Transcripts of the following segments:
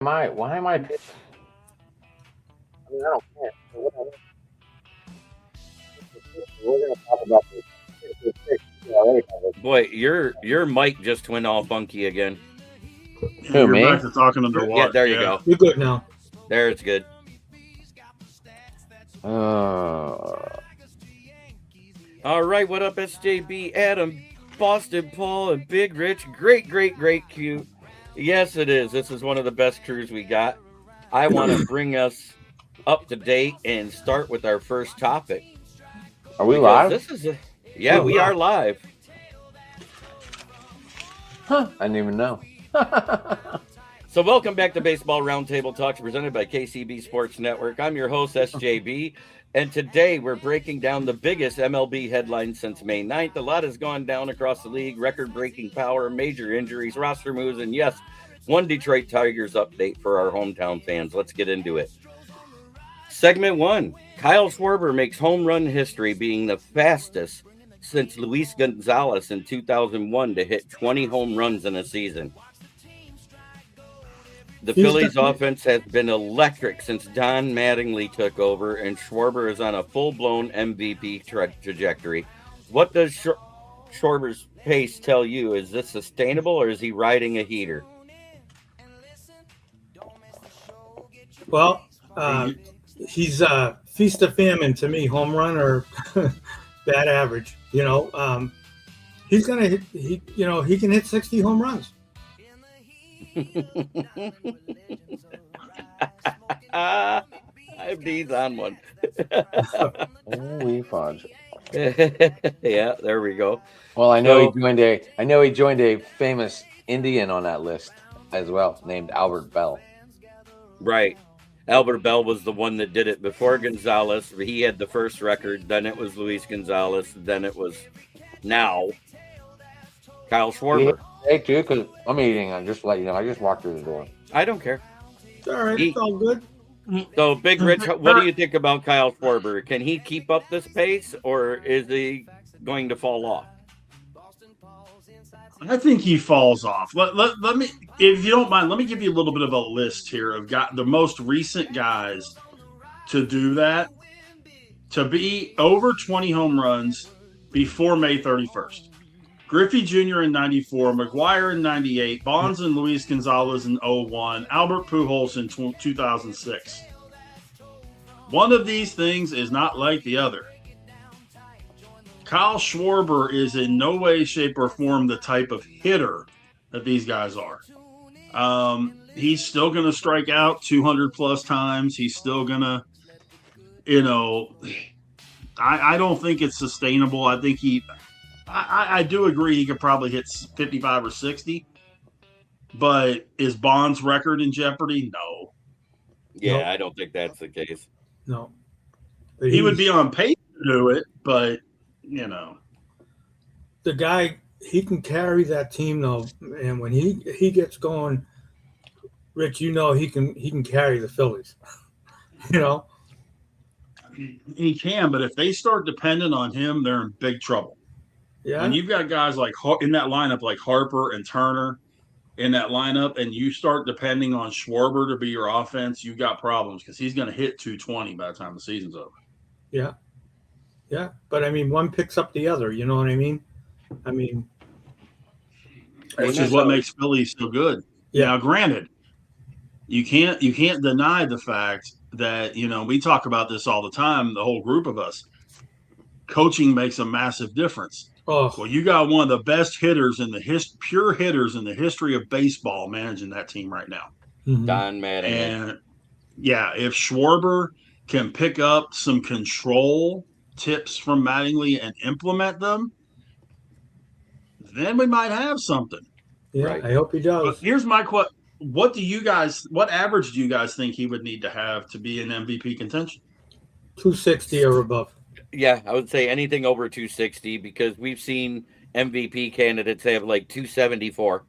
Why am I pitching? I mean, I don't care. We're going to talk about this. Boy, your mic just went all funky again. Yeah, Who, you're me? back to talking under water. Yeah, there you go. You're good now. There, it's good. All right, what up, SJB, Adam, Boston Paul, and Big Rich? Great Q. Yes, it is. This is one of the best crews we got. I want to bring us up to date and start with our first topic. Are we live? We are live. Huh, I didn't even know. So welcome back to Baseball Roundtable Talks presented by KCB Sports Network. I'm your host, SJB, and today we're breaking down the biggest MLB headlines since May 9th. A lot has gone down across the league, record-breaking power, major injuries, roster moves, and yes, one Detroit Tigers update for our hometown fans. Let's get into it. Segment 1, Kyle Schwarber makes home run history, being the fastest since Luis Gonzalez in 2001 to hit 20 home runs in a season. The Phillies' offense has been electric since Don Mattingly took over, and Schwarber is on a full-blown MVP trajectory. What does Schwarber's pace tell you? Is this sustainable, or is he riding a heater? Well, he's feast or famine to me. Home run or bad average. He's gonna hit. He can hit 60 home runs. He's on one. Holy fudge! Yeah, there we go. Well, I know he joined a famous Indian on that list as well, named Albert Bell. Right. Albert Bell was the one that did it before Gonzalez. He had the first record. Then it was Luis Gonzalez. Then it was now Kyle Schwarber. Hey, too, because I'm eating. I just walked through the door. I don't care. It's all right. It's all good. So, Big Rich, what do you think about Kyle Schwarber? Can he keep up this pace, or is he going to fall off? I think he falls off. Let me, if you don't mind, let me give you a little bit of a list here of the most recent guys to do that, to be over 20 home runs before May 31st. Griffey Jr. in 94, McGuire in 98, Bonds and Luis Gonzalez in 01, Albert Pujols in 2006. One of these things is not like the other. Kyle Schwarber is in no way, shape, or form the type of hitter that these guys are. He's still going to strike out 200 plus times. He's still going to, I don't think it's sustainable. I think I do agree he could probably hit 55 or 60, but is Bond's record in jeopardy? No. Yeah, Nope. I don't think that's the case. No. He would be on pace to do it, but, The guy, he can carry that team though, and when he gets going, Rich, he can carry the Phillies. He can, but if they start depending on him, they're in big trouble. Yeah. When you've got guys like in that lineup, like Harper and Turner in that lineup, and you start depending on Schwarber to be your offense, you've got problems because he's going to hit 220 by the time the season's over. Yeah. Yeah. But one picks up the other, you know what I mean? Which is what makes Philly so good. Yeah. Now, granted, you can't deny the fact that, we talk about this all the time, the whole group of us. Coaching makes a massive difference. Oh. Well, you got one of the best hitters in the pure hitters in the history of baseball managing that team right now. Mm-hmm. Don Mattingly. And yeah, if Schwarber can pick up some control tips from Mattingly and implement them, then we might have something. Yeah, Right. I hope he does. But here's my question. What average do you guys think he would need to have to be in MVP contention? 260 or above. Yeah, I would say anything over 260 because we've seen MVP candidates have like 274.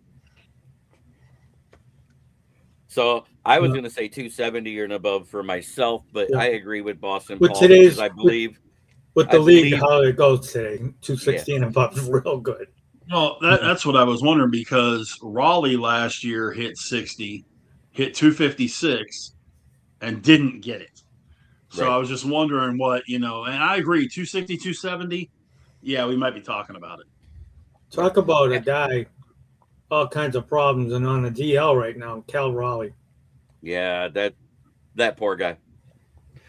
So I was going to say 270 or above for myself, but I agree with Boston With Paul today's- because I believe With the league, how it goes today, 260 and above is real good. Well, that's what I was wondering because Raleigh last year hit 60 hit 256 and didn't get it. So Right. I was just wondering what, and I agree, 260, 270, yeah, we might be talking about it. Talk about a guy, all kinds of problems, and on the DL right now, Cal Raleigh. Yeah, that poor guy.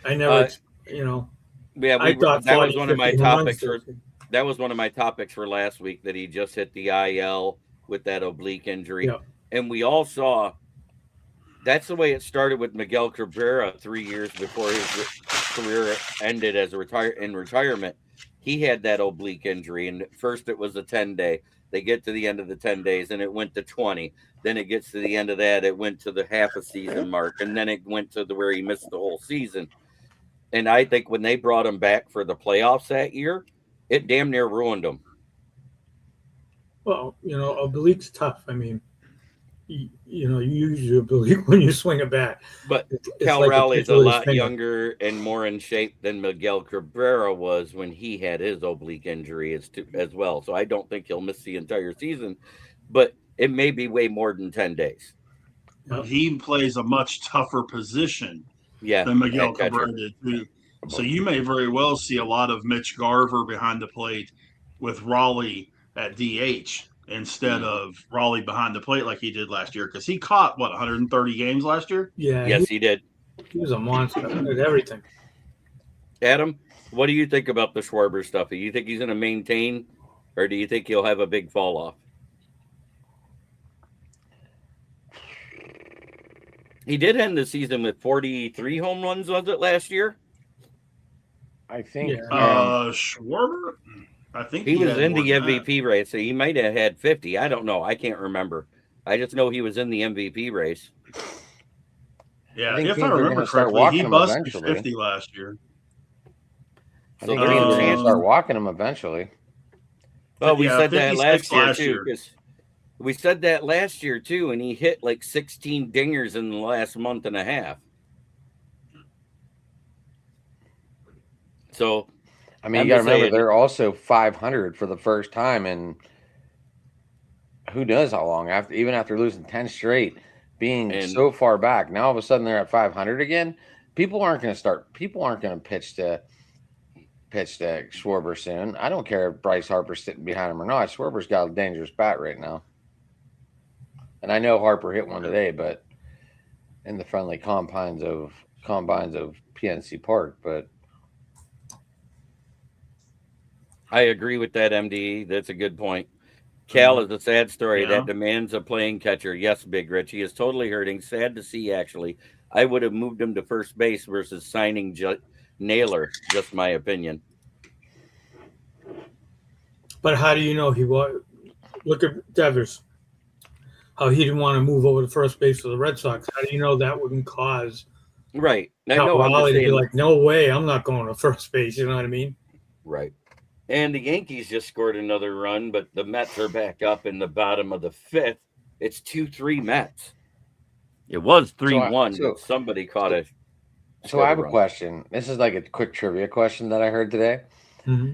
I never, Yeah, I thought that 40, was one of my 50 home runs topics for that was one of my topics for last week, that he just hit the IL with that oblique injury. Yeah. And we all saw that's the way it started with Miguel Cabrera 3 years before his career ended as in retirement. He had that oblique injury, and first it was a 10-day. They get to the end of the 10 days, and it went to 20. Then it gets to the end of that, it went to the half a season mark, and then it went to where he missed the whole season. And I think when they brought him back for the playoffs that year, it damn near ruined him. Well, oblique's tough. I mean, you use your oblique when you swing a bat. But It's Cal like Raleigh is a Achilles lot finger. younger and more in shape than Miguel Cabrera was when he had his oblique injury as well. So I don't think he'll miss the entire season, but it may be way more than 10 days. But he plays a much tougher position than Miguel Cabrera did too. So you may very well see a lot of Mitch Garver behind the plate with Raleigh at DH instead of Raleigh behind the plate like he did last year, because he caught 130 games last year. Yeah. Yes, he did. He was a monster at everything. Adam, what do you think about the Schwarber stuff? Do you think he's going to maintain, or do you think he'll have a big fall off? He did end the season with 43 home runs, was it, last year? I think. Schwarber? I think he was in the MVP race, so he might have had 50. I don't know. I can't remember. I just know he was in the MVP race. Yeah, if I remember correctly, he busted 50 last year. I think they're going to start walking him eventually. Well, we said that last year, too. We said that last year, too, and he hit like 16 dingers in the last month and a half. So, I mean, you got to remember, they're also 500 for the first time, and who knows how long, even after losing 10 straight, being so far back. Now, all of a sudden, they're at 500 again. People aren't going to pitch to Schwarber soon. I don't care if Bryce Harper's sitting behind him or not. Schwarber's got a dangerous bat right now. And I know Harper hit one today, but in the friendly combines of PNC Park. But I agree with that, MD. That's a good point. Cal is a sad story that demands a playing catcher. Yes, Big Rich. He is totally hurting. Sad to see, actually. I would have moved him to first base versus signing Naylor. Just my opinion. But how do you know he was? Look at Devers. How he didn't want to move over to first base for the Red Sox. How do you know that wouldn't cause right? I know. Raleigh to be like, no way, I'm not going to first base. You know what I mean? Right. And the Yankees just scored another run, but the Mets are back up in the bottom of the fifth. It's 2-3 Mets. It was 3-1, but somebody caught it. So I have a question. This is like a quick trivia question that I heard today. Mm-hmm.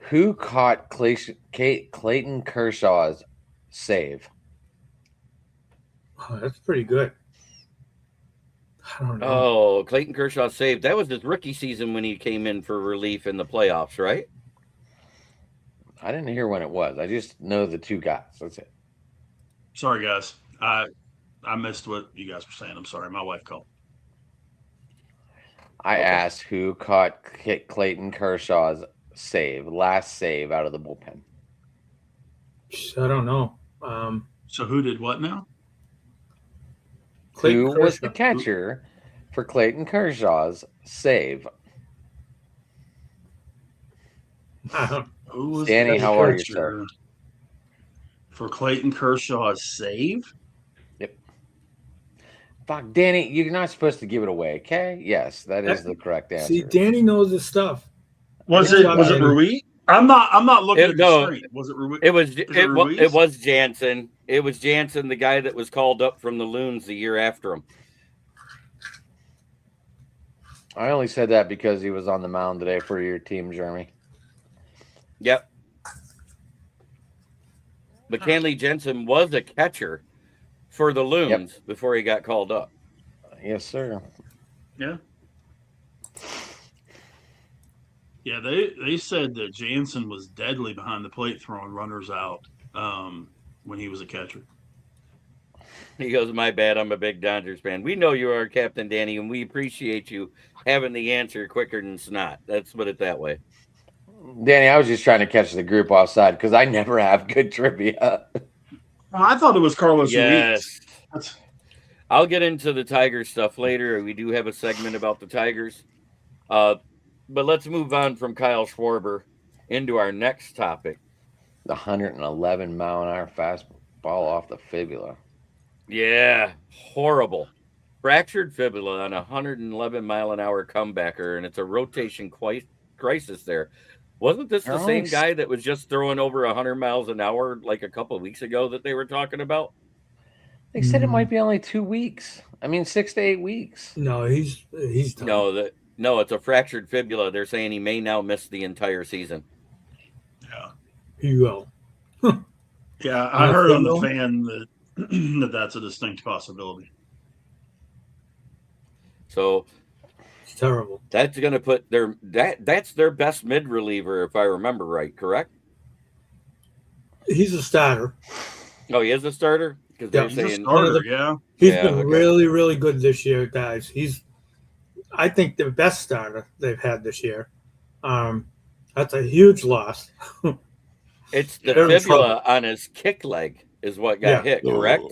Who caught Clayton Kershaw's save? Oh, that's pretty good. I don't know. Oh, Clayton Kershaw's save. That was his rookie season when he came in for relief in the playoffs, right? I didn't hear when it was. I just know the two guys. That's it. Sorry, guys. I missed what you guys were saying. I'm sorry. My wife called. I asked who caught Clayton Kershaw's last save out of the bullpen. I don't know. So who did what now? Who was the catcher for Clayton Kershaw's save? Who was Danny, how are you, sir? For Clayton Kershaw's save? Yep. Fuck, Danny, you're not supposed to give it away, okay? Yes, that is the correct answer. See, Danny knows his stuff. Was it Rui? I'm not looking at the screen. Was it Rui? It was Jansen. It was Jansen, the guy that was called up from the Loons the year after him. I only said that because he was on the mound today for your team, Jeremy. Yep. McKinley Jensen was a catcher for the Loons before he got called up. Yes, sir. Yeah. Yeah, they said that Jansen was deadly behind the plate throwing runners out when he was a catcher. He goes, my bad, I'm a big Dodgers fan. We know you are, Captain Danny, and we appreciate you having the answer quicker than snot. Let's put it that way. Danny, I was just trying to catch the group offside because I never have good trivia. I thought it was Carlos Yes. Ruiz. I'll get into the Tigers stuff later. We do have a segment about the Tigers. But let's move on from Kyle Schwarber into our next topic. The 111-mile-an-hour fastball off the fibula. Yeah, horrible. Fractured fibula on a 111-mile-an-hour comebacker, and it's a rotation crisis there. Wasn't this the same guy that was just throwing over 100 miles an hour like a couple of weeks ago that they were talking about? They said it might be only 2 weeks. I mean, 6 to 8 weeks. No, he's done. No, it's a fractured fibula. They're saying he may now miss the entire season. Yeah, he will. Yeah, I heard on the fan that that's a distinct possibility. So it's terrible. That's going to put that's their best mid reliever, if I remember right. Correct? He's a starter. Oh, he is a starter. Because he's a starter. He's been really, really good this year, guys. He's, I think, the best starter they've had this year. That's a huge loss. It's the fibula on his kick leg is what got hit, correct?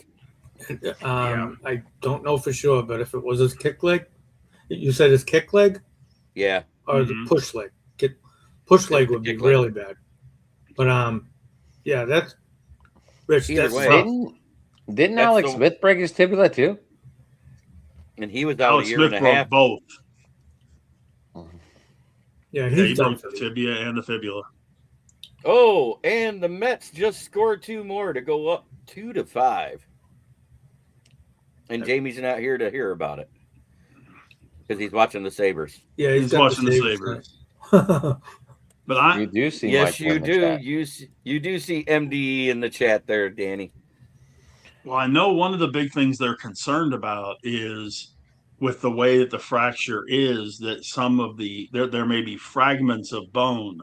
I don't know for sure, but if it was his kick leg, you said his kick leg? Yeah. Or the push leg. Push leg would be really bad. But, yeah, that's Rich. Either that's way. Didn't Alex Smith break his tibia too? And he was out a year and a half. Both. Yeah, he broke the tibia and the fibula. Oh, and the Mets just scored 2 more to go up 2-5. And Jamie's not here to hear about it because he's watching the Sabres. Yeah, he's watching the Sabres. But you do see. Yes, you do. You do see MDE in the chat there, Danny. Well, I know one of the big things they're concerned about is with the way that the fracture is that some of there may be fragments of bone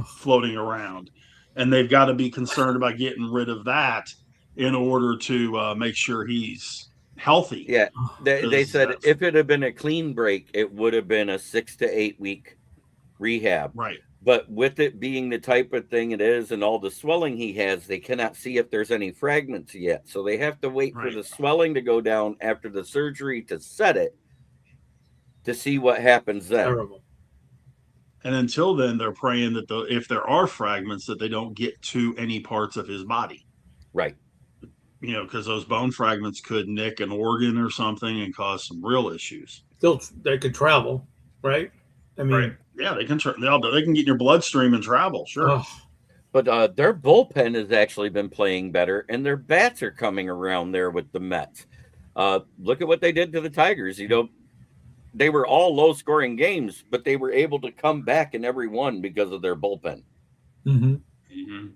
floating around, and they've got to be concerned about getting rid of that in order to make sure he's healthy. Yeah, they said if it had been a clean break, it would have been a 6 to 8 week rehab. Right. But with it being the type of thing it is and all the swelling he has, they cannot see if there's any fragments yet. So they have to wait for the swelling to go down after the surgery to set it to see what happens then. Terrible. And until then, they're praying that if there are fragments, that they don't get to any parts of his body. Right. You know, because those bone fragments could nick an organ or something and cause some real issues. Still, they could travel, right? I mean, yeah, they can. They can get in your bloodstream and travel, sure. Oh. But their bullpen has actually been playing better, and their bats are coming around there with the Mets. Look at what they did to the Tigers. You know, they were all low-scoring games, but they were able to come back in every one because of their bullpen. Mm-hmm. Mm-hmm.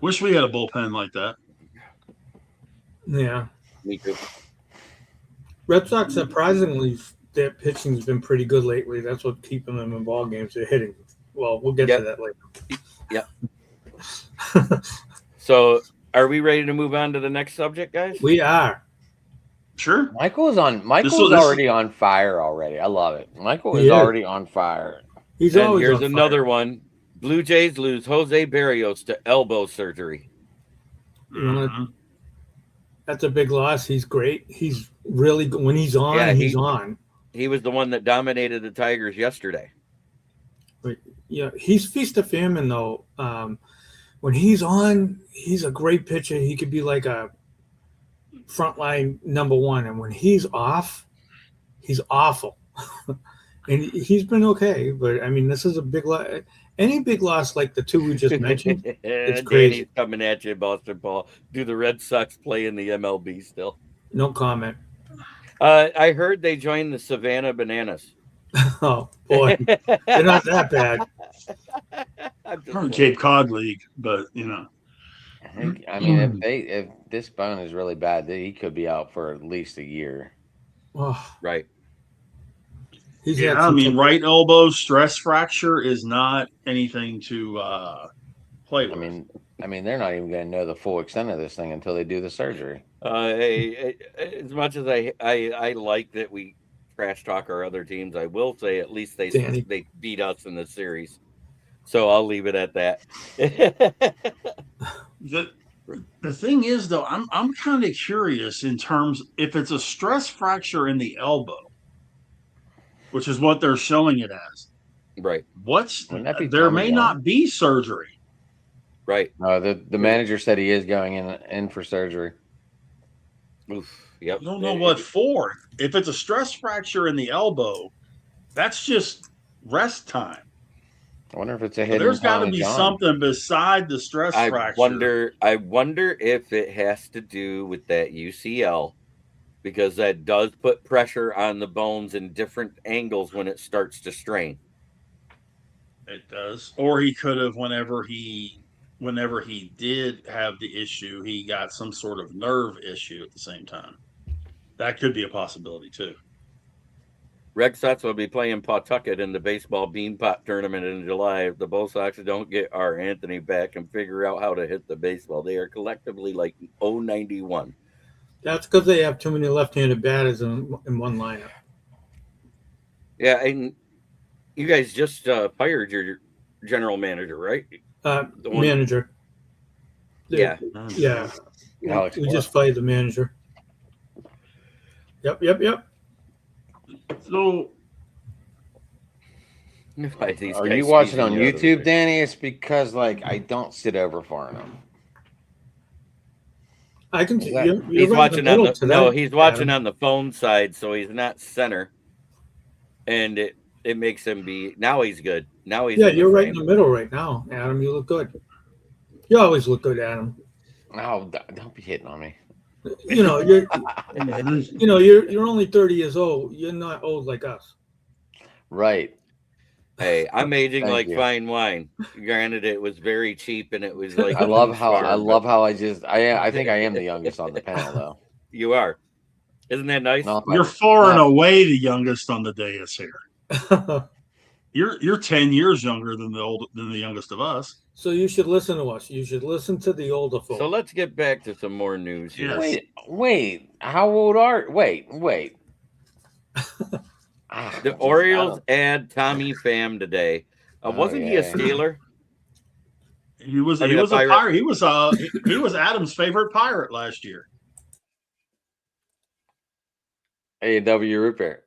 Wish we had a bullpen like that. Yeah. Me too. Red Sox, surprisingly, their pitching's been pretty good lately. That's what's keeping them in ball games. They're hitting. Well, we'll get to that later. Yeah. So, are we ready to move on to the next subject, guys? We are. Sure. Michael's already on fire already. I love it. Michael is already on fire. He's and always here's on another fire. One. Blue Jays lose Jose Barrios to elbow surgery. Mm-hmm. That's a big loss. He's great. He's really good. When he's on, he's on. He was the one that dominated the Tigers yesterday. But yeah, he's feast or famine though. When he's on, he's a great pitcher. He could be like a frontline number one. And when he's off, he's awful. And he's been okay. But I mean, this is a big loss. Any big loss like the two we just mentioned, it's crazy. Danny's coming at you, Boston Paul. Do the Red Sox play in the MLB still? No comment. I heard they joined the Savannah Bananas. Oh boy, they're not that bad. Or Cape Cod League, but you know. I mean, if this bone is really bad. He could be out for at least a year. Oh, Right. I mean, right elbow stress fracture is not anything to play with. I mean, they're not even going to know the full extent of this thing until they do the surgery. As much as I like that we trash talk our other teams, I will say at least they beat us in the series. So I'll leave it at that. The thing is, though, I'm kind of curious in terms if it's a stress fracture in the elbow, which is what they're showing it as. Right. There may not be surgery. Right. The manager said he is going in for surgery. Oof. Yep. I don't know what for. If it's a stress fracture in the elbow, that's just rest time. I wonder if it's a hidden. There's got to be something beside the stress fracture. I wonder if it has to do with that UCL, because that does put pressure on the bones in different angles when it starts to strain. It does. Or he could have, whenever he did have the issue, he got some sort of nerve issue at the same time. That could be a possibility too. Red Sox will be playing Pawtucket in the baseball Beanpot tournament in July. If the Bull Sox don't get our Anthony back and figure out how to hit the baseball, they are collectively like 091. That's because they have too many left-handed batters in one lineup. Yeah, and you guys just fired your general manager, right? Manager. Yeah. Yeah. We just fired the manager. Yep. So, are you watching on YouTube, Danny? It's because I don't sit over far enough. I can. He's watching on the he's watching on the phone side, so he's not center, and it makes him be. Now he's good. Now he's you're right in the middle right now, Adam. You look good. You always look good, Adam. No, don't be hitting on me. You're only 30 years old. You're not old like us. Right. Hey, I'm aging like fine wine. Granted, it was very cheap, and it was like I love how I think I am the youngest on the panel, though. You are. Isn't that nice? You're far and away the youngest on the dais here. You're 10 years younger than the youngest of us. So you should listen to us. You should listen to the older folks. So let's get back to some more news here. Yes. Wait. How old are? Wait. The Orioles add Tommy Pham today. Wasn't he a Steeler? He was a Pirate. He was Adam's favorite Pirate last year. A&W root beer.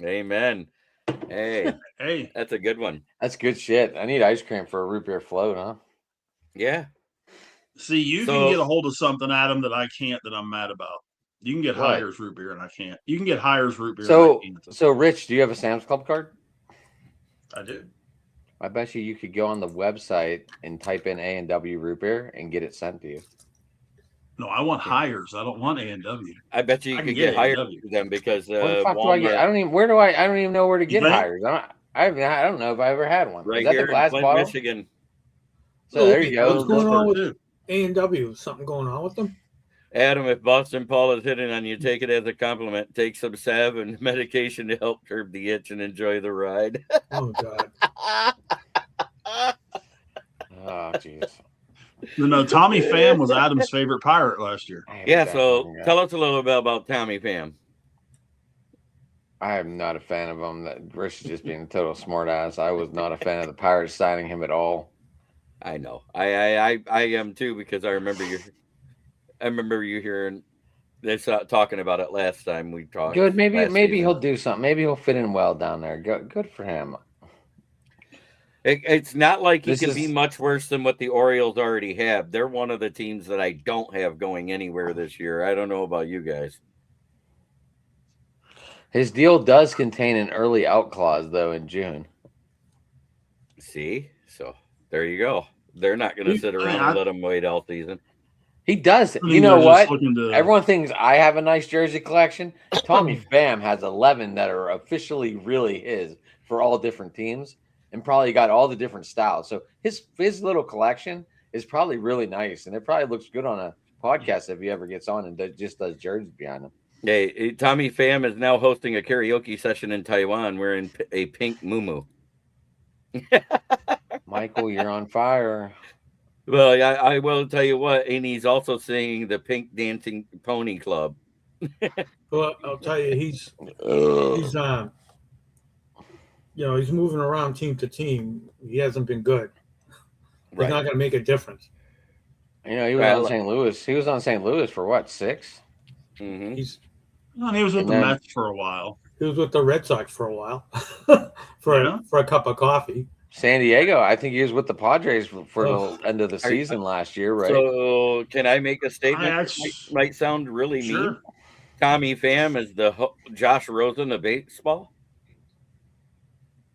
Amen. Hey, that's a good one. That's good shit. I need ice cream for a root beer float, huh? Yeah. See, you can get a hold of something, Adam, that I can't, that I'm mad about. You can get Hires root beer, and I can't. You can get Hires root beer. So Rich, do you have a Sam's Club card? I do. I bet you could go on the website and type in A&W root beer and get it sent to you. No, I want Hires. I don't want A&W. I bet you could get Hires to them because where the fuck do I get? I don't even know where to get Hires. I don't know if I ever had one. Right Is that here the glass in bottle? Michigan. So there you go. What's going on with A&W? Something going on with them? Adam, if Boston Paul is hitting on you, take it as a compliment. Take some salve and medication to help curb the itch and enjoy the ride. Oh, God. Oh, jeez. Tommy Pham was Adam's favorite Pirate last year. Yeah, so tell us a little bit about Tommy Pham. I am not a fan of him. Rich is just being a total smartass. I was not a fan of the Pirates signing him at all. I know. I am too, because I remember you hearing this talking about it last time we talked. Good. Maybe he'll do something. Maybe he'll fit in well down there. Good for him. It's not like he can be much worse than what the Orioles already have. They're one of the teams that I don't have going anywhere this year. I don't know about you guys. His deal does contain an early out clause, though, in June. See? So there you go. They're not going to sit around and let him wait all season. He does. You know what? Everyone thinks I have a nice jersey collection. Tommy Pham has 11 that are officially really his for all different teams. And probably got all the different styles. So his little collection is probably really nice, and it probably looks good on podcast if he ever gets on and just does jerseys behind him. Hey, Tommy Pham is now hosting a karaoke session in Taiwan wearing a pink muumuu. Michael, you're on fire. Well, I will tell you what, and he's also singing the Pink Dancing Pony Club. Well, I'll tell you, he's he's moving around team to team. He hasn't been good. He's not going to make a difference. He was on St. Louis. He was on St. Louis for what, 6? Mm-hmm. He was with the Mets for a while. He was with the Red Sox for a while for a cup of coffee. San Diego, I think he was with the Padres for the end of the season last year, right? So, can I make a statement that might sound really mean? Tommy Pham is the Josh Rosen of baseball.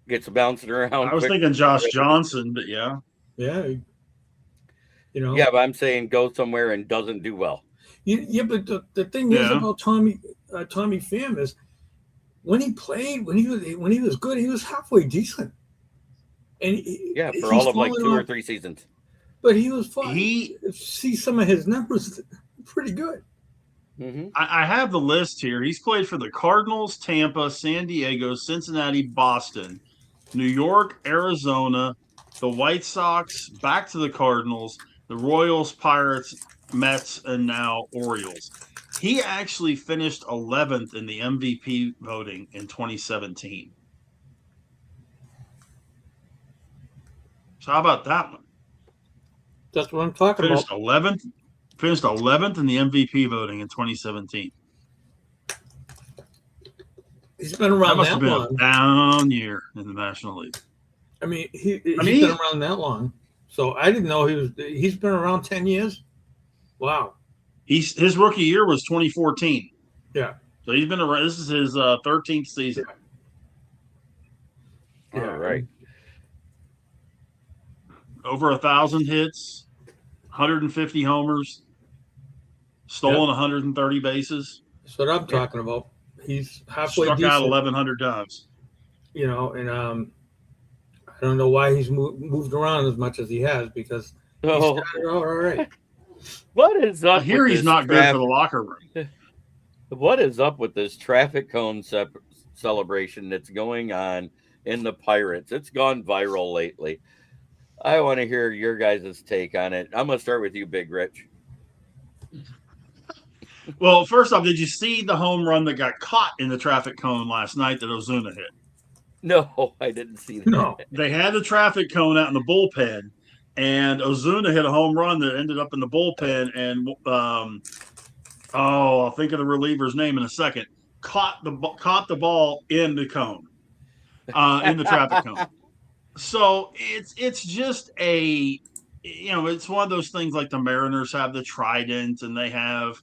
Gets bouncing around. I was thinking Josh Johnson, but yeah. Yeah. Yeah, but I'm saying go somewhere and doesn't do well. Yeah, but the thing is about Tommy Pham is when he played, when he was good, he was halfway decent. And for all of like 2 or 3 seasons. But he was fine. See some of his numbers, pretty good. Mm-hmm. I have the list here. He's played for the Cardinals, Tampa, San Diego, Cincinnati, Boston, New York, Arizona, the White Sox, back to the Cardinals, the Royals, Pirates, Mets, and now Orioles. He actually finished 11th in the MVP voting in 2017. So how about that one? That's what I'm talking about. Finished 11th in the MVP voting in 2017. He's been around that long. That must have been a down year in the National League. I mean, he's been around that long. So I didn't know he's been around 10 years. Wow. His rookie year was 2014. Yeah. So he's been around. This is his 13th season. All right. Over 1,000 hits, 150 homers, stolen 130 bases. That's what I'm talking about. He's halfway struck decent. Out 1,100 times. And I don't know why he's moved around as much as he has because he started out all right. What is up? I hear he's not good for the locker room. What is up with this traffic cone celebration that's going on in the Pirates? It's gone viral lately. I want to hear your guys' take on it. I'm going to start with you, Big Rich. Well, first off, did you see the home run that got caught in the traffic cone last night that Ozuna hit? No, I didn't see that. No, they had the traffic cone out in the bullpen, and Ozuna hit a home run that ended up in the bullpen. And I'll think of the reliever's name in a second. Caught the ball in the cone, in the traffic cone. So it's just it's one of those things like the Mariners have the Trident and they have,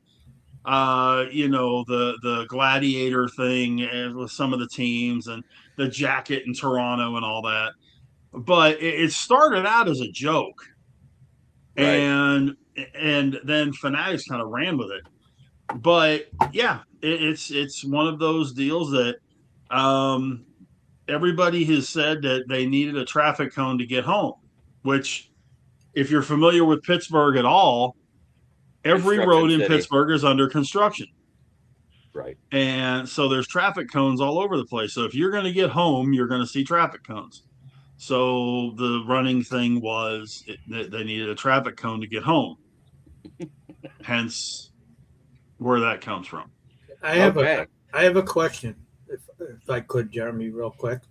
the gladiator thing with some of the teams and the jacket in Toronto and all that. But it started out as a joke. Right. And then Fanatics kind of ran with it. But yeah, it's one of those deals that everybody has said that they needed a traffic cone to get home, which if you're familiar with Pittsburgh at all, every road in Pittsburgh is under construction. Right. And so there's traffic cones all over the place. So if you're going to get home, you're going to see traffic cones. So the running thing was they needed a traffic cone to get home. Hence where that comes from. I have a question. If I could, Jeremy, real quick.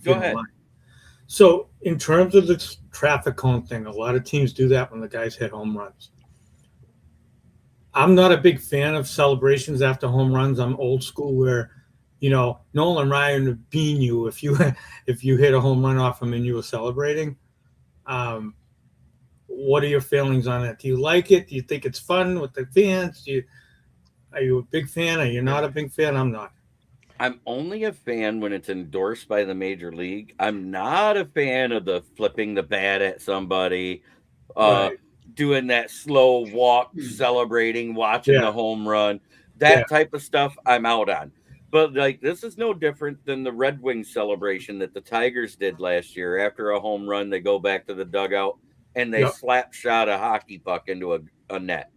Go ahead. So, in terms of this traffic cone thing, a lot of teams do that when the guys hit home runs. I'm not a big fan of celebrations after home runs. I'm old school where, Nolan Ryan would bean you if you hit a home run off him and you were celebrating. What are your feelings on that? Do you like it? Do you think it's fun with the fans? Are you a big fan? Are you not a big fan? I'm not. I'm only a fan when it's endorsed by the major league. I'm not a fan of the flipping the bat at somebody, doing that slow walk, celebrating, watching the home run. That type of stuff I'm out on. But this is no different than the Red Wings celebration that the Tigers did last year. After a home run, they go back to the dugout and they slap shot a hockey puck into a net.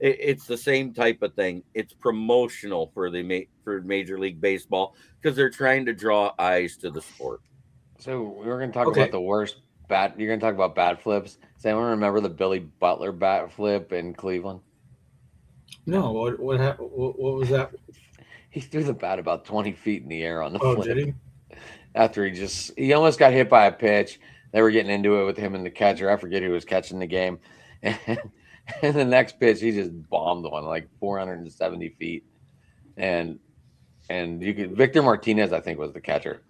It's the same type of thing. It's promotional for for Major League Baseball because they're trying to draw eyes to the sport. So we're going to talk about the worst bat. You're going to talk about bat flips. Does anyone remember the Billy Butler bat flip in Cleveland? No. What was that? He threw the bat about 20 feet in the air on the flip. Did he? After he almost got hit by a pitch. They were getting into it with him and the catcher. I forget who was catching the game. And the next pitch, he just bombed one like 470 feet. And Victor Martinez, I think, was the catcher.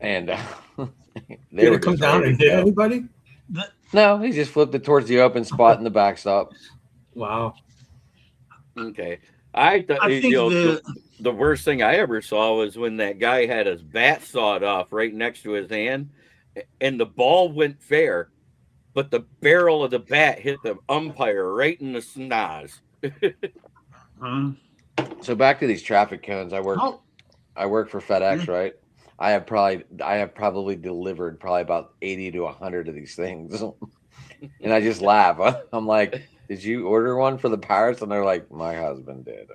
And did it come down and hit anybody? No, he just flipped it towards the open spot in the backstop. Wow. Okay. I think the worst thing I ever saw was when that guy had his bat sawed off right next to his hand, and the ball went fair, but the barrel of the bat hit the umpire right in the snaz. So back to these traffic cones. I work for FedEx, right? I have probably delivered about 80 to 100 of these things. And I just laugh. I'm like, did you order one for the Pirates? And they're like, my husband did.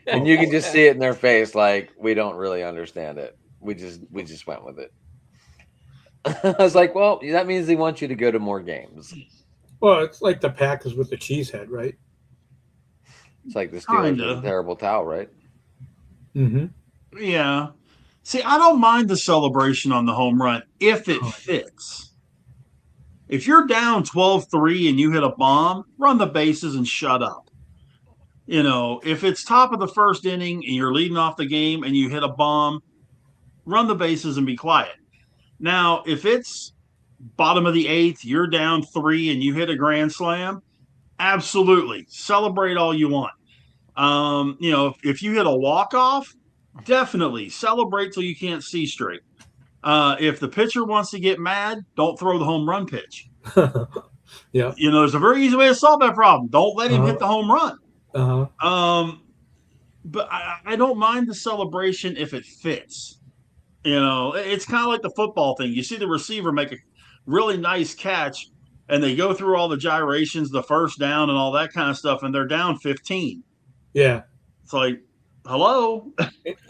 And you can just see it in their face, like, we don't really understand it. We just went with it. I was like, well, that means they want you to go to more games. Well, it's like the Packers with the cheese head, right? It's like the Steelers with a terrible towel, right? Mm-hmm. Yeah. See, I don't mind the celebration on the home run if it fits. If you're down 12-3 and you hit a bomb, run the bases and shut up. You know, if it's top of the first inning and you're leading off the game and you hit a bomb, run the bases and be quiet. Now, if it's bottom of the eighth, you're down 3 and you hit a grand slam, absolutely. Celebrate all you want. You know, if you hit a walk-off, definitely celebrate till you can't see straight. If the pitcher wants to get mad, don't throw the home run pitch. Yeah. You know, there's a very easy way to solve that problem. Don't let him hit the home run. But I don't mind the celebration if it fits. You know, it's kind of like the football thing. You see the receiver make a really nice catch, and they go through all the gyrations, the first down and all that kind of stuff, and they're down 15. Yeah. It's like, hello.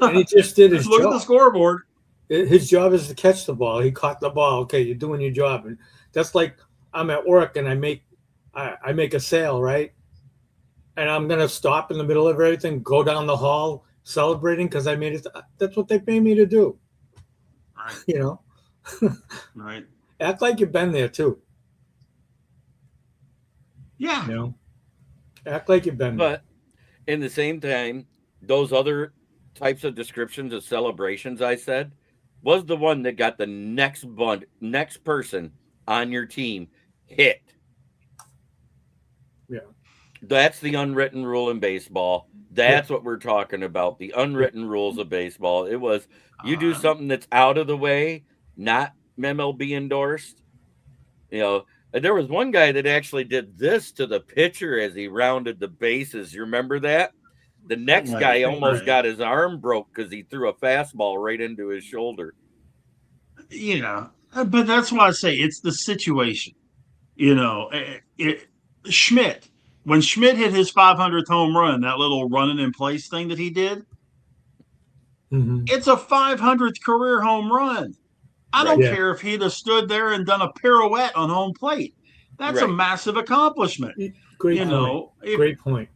And he just did his job. Look at the scoreboard. His job is to catch the ball. He caught the ball. Okay, you're doing your job. And that's like I'm at work and I make a sale, right? And I'm gonna stop in the middle of everything, go down the hall celebrating because I made it. That's what they pay me to do. Right. You know. Right. Act like you've been there too. Yeah. You know. Act like you've been there. But in the same time, those other types of descriptions of celebrations I said was the one that got the next person on your team hit. Yeah. That's the unwritten rule in baseball. That's what we're talking about. The unwritten rules of baseball. It was you do something that's out of the way, not MLB endorsed. You know, and there was one guy that actually did this to the pitcher as he rounded the bases. You remember that? The next guy almost got his arm broke because he threw a fastball right into his shoulder. Yeah, but that's why I say it's the situation. You know, Schmidt, when Schmidt hit his 500th home run, that little running in place thing that he did, it's a 500th career home run. I don't care if he'd have stood there and done a pirouette on home plate. That's a massive accomplishment. Great point.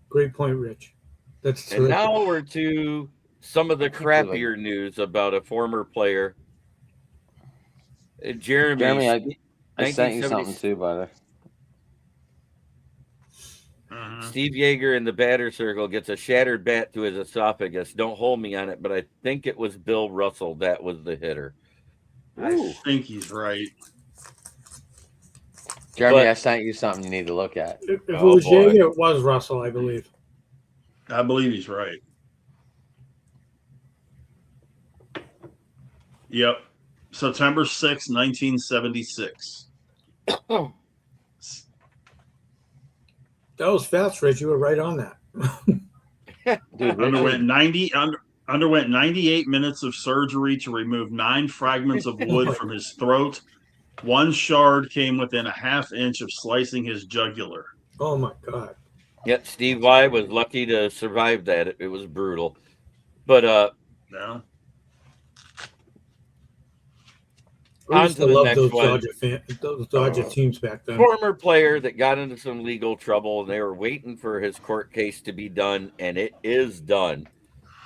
Great point, Rich. That's terrific. And now we're to some of the crappier news about a former player. Jeremy, I sent you something too, by the way. Steve Yeager in the batter circle gets a shattered bat to his esophagus. Don't hold me on it, but I think it was Bill Russell that was the hitter. I think he's right. Jeremy, I sent you something you need to look at. If it was Yeager, it was Russell, I believe. I believe he's right. Yep. September 6, 1976. That was fast, Rich. You were right on that. Dude, underwent 98 minutes of surgery to remove 9 fragments of wood from his throat One shard came within a half-inch of slicing his jugular. Oh my God. Yep, Steve Y was lucky to survive that. It was brutal. But No. I used to love those Dodger teams back then. Former player that got into some legal trouble, and they were waiting for his court case to be done, and it is done.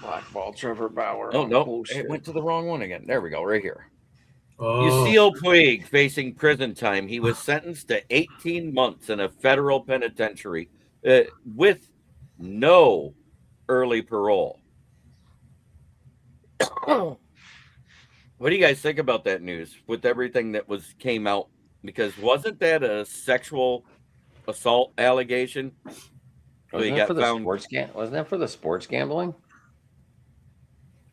Blackball Trevor Bauer. Oh, no, it went to the wrong one again. There we go, right here. Oh. Yasiel Puig facing prison time. He was sentenced to 18 months in a federal penitentiary with no early parole. What do you guys think about that news with everything that came out? Because wasn't that a sexual assault allegation? Wasn't that for the sports gambling?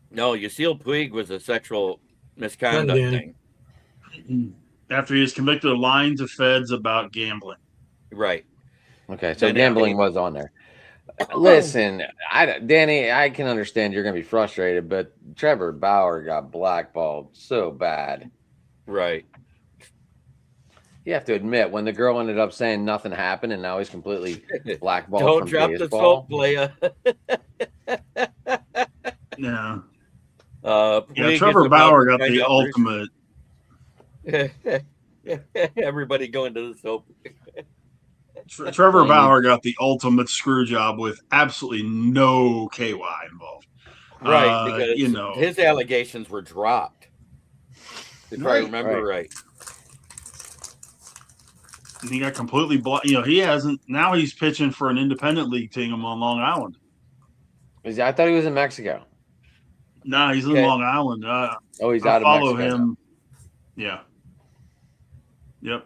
No, Yasiel Puig was a sexual misconduct thing. After he was convicted of lying to feds about gambling. Right. Okay, so gambling was on there. Listen, Danny, I can understand you're going to be frustrated, but Trevor Bauer got blackballed so bad. Right. You have to admit, when the girl ended up saying nothing happened and now he's completely blackballed Don't from drop baseball. the soap, Leia. No. Yeah, Trevor Bauer got the ultimate. Everybody going to the soap. Trevor Bauer got the ultimate screw job with absolutely no KY involved. Right, because his allegations were dropped. If I remember right. And he got completely blocked. He hasn't. Now he's pitching for an independent league team on Long Island. I thought he was in Mexico. No, he's in Long Island. He's out of Mexico. Follow him. Yeah. Yep.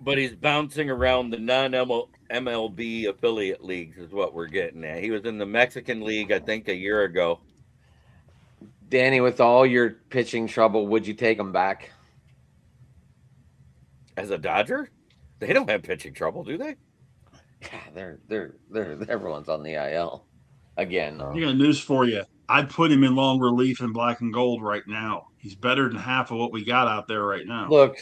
But he's bouncing around the non-MLB affiliate leagues is what we're getting at. He was in the Mexican League, I think, a year ago. Danny, with all your pitching trouble, would you take him back? As a Dodger? They don't have pitching trouble, do they? Yeah, they're everyone's on the IL again. I got news for you. I'd put him in long relief in black and gold right now. He's better than half of what we got out there right now. Look.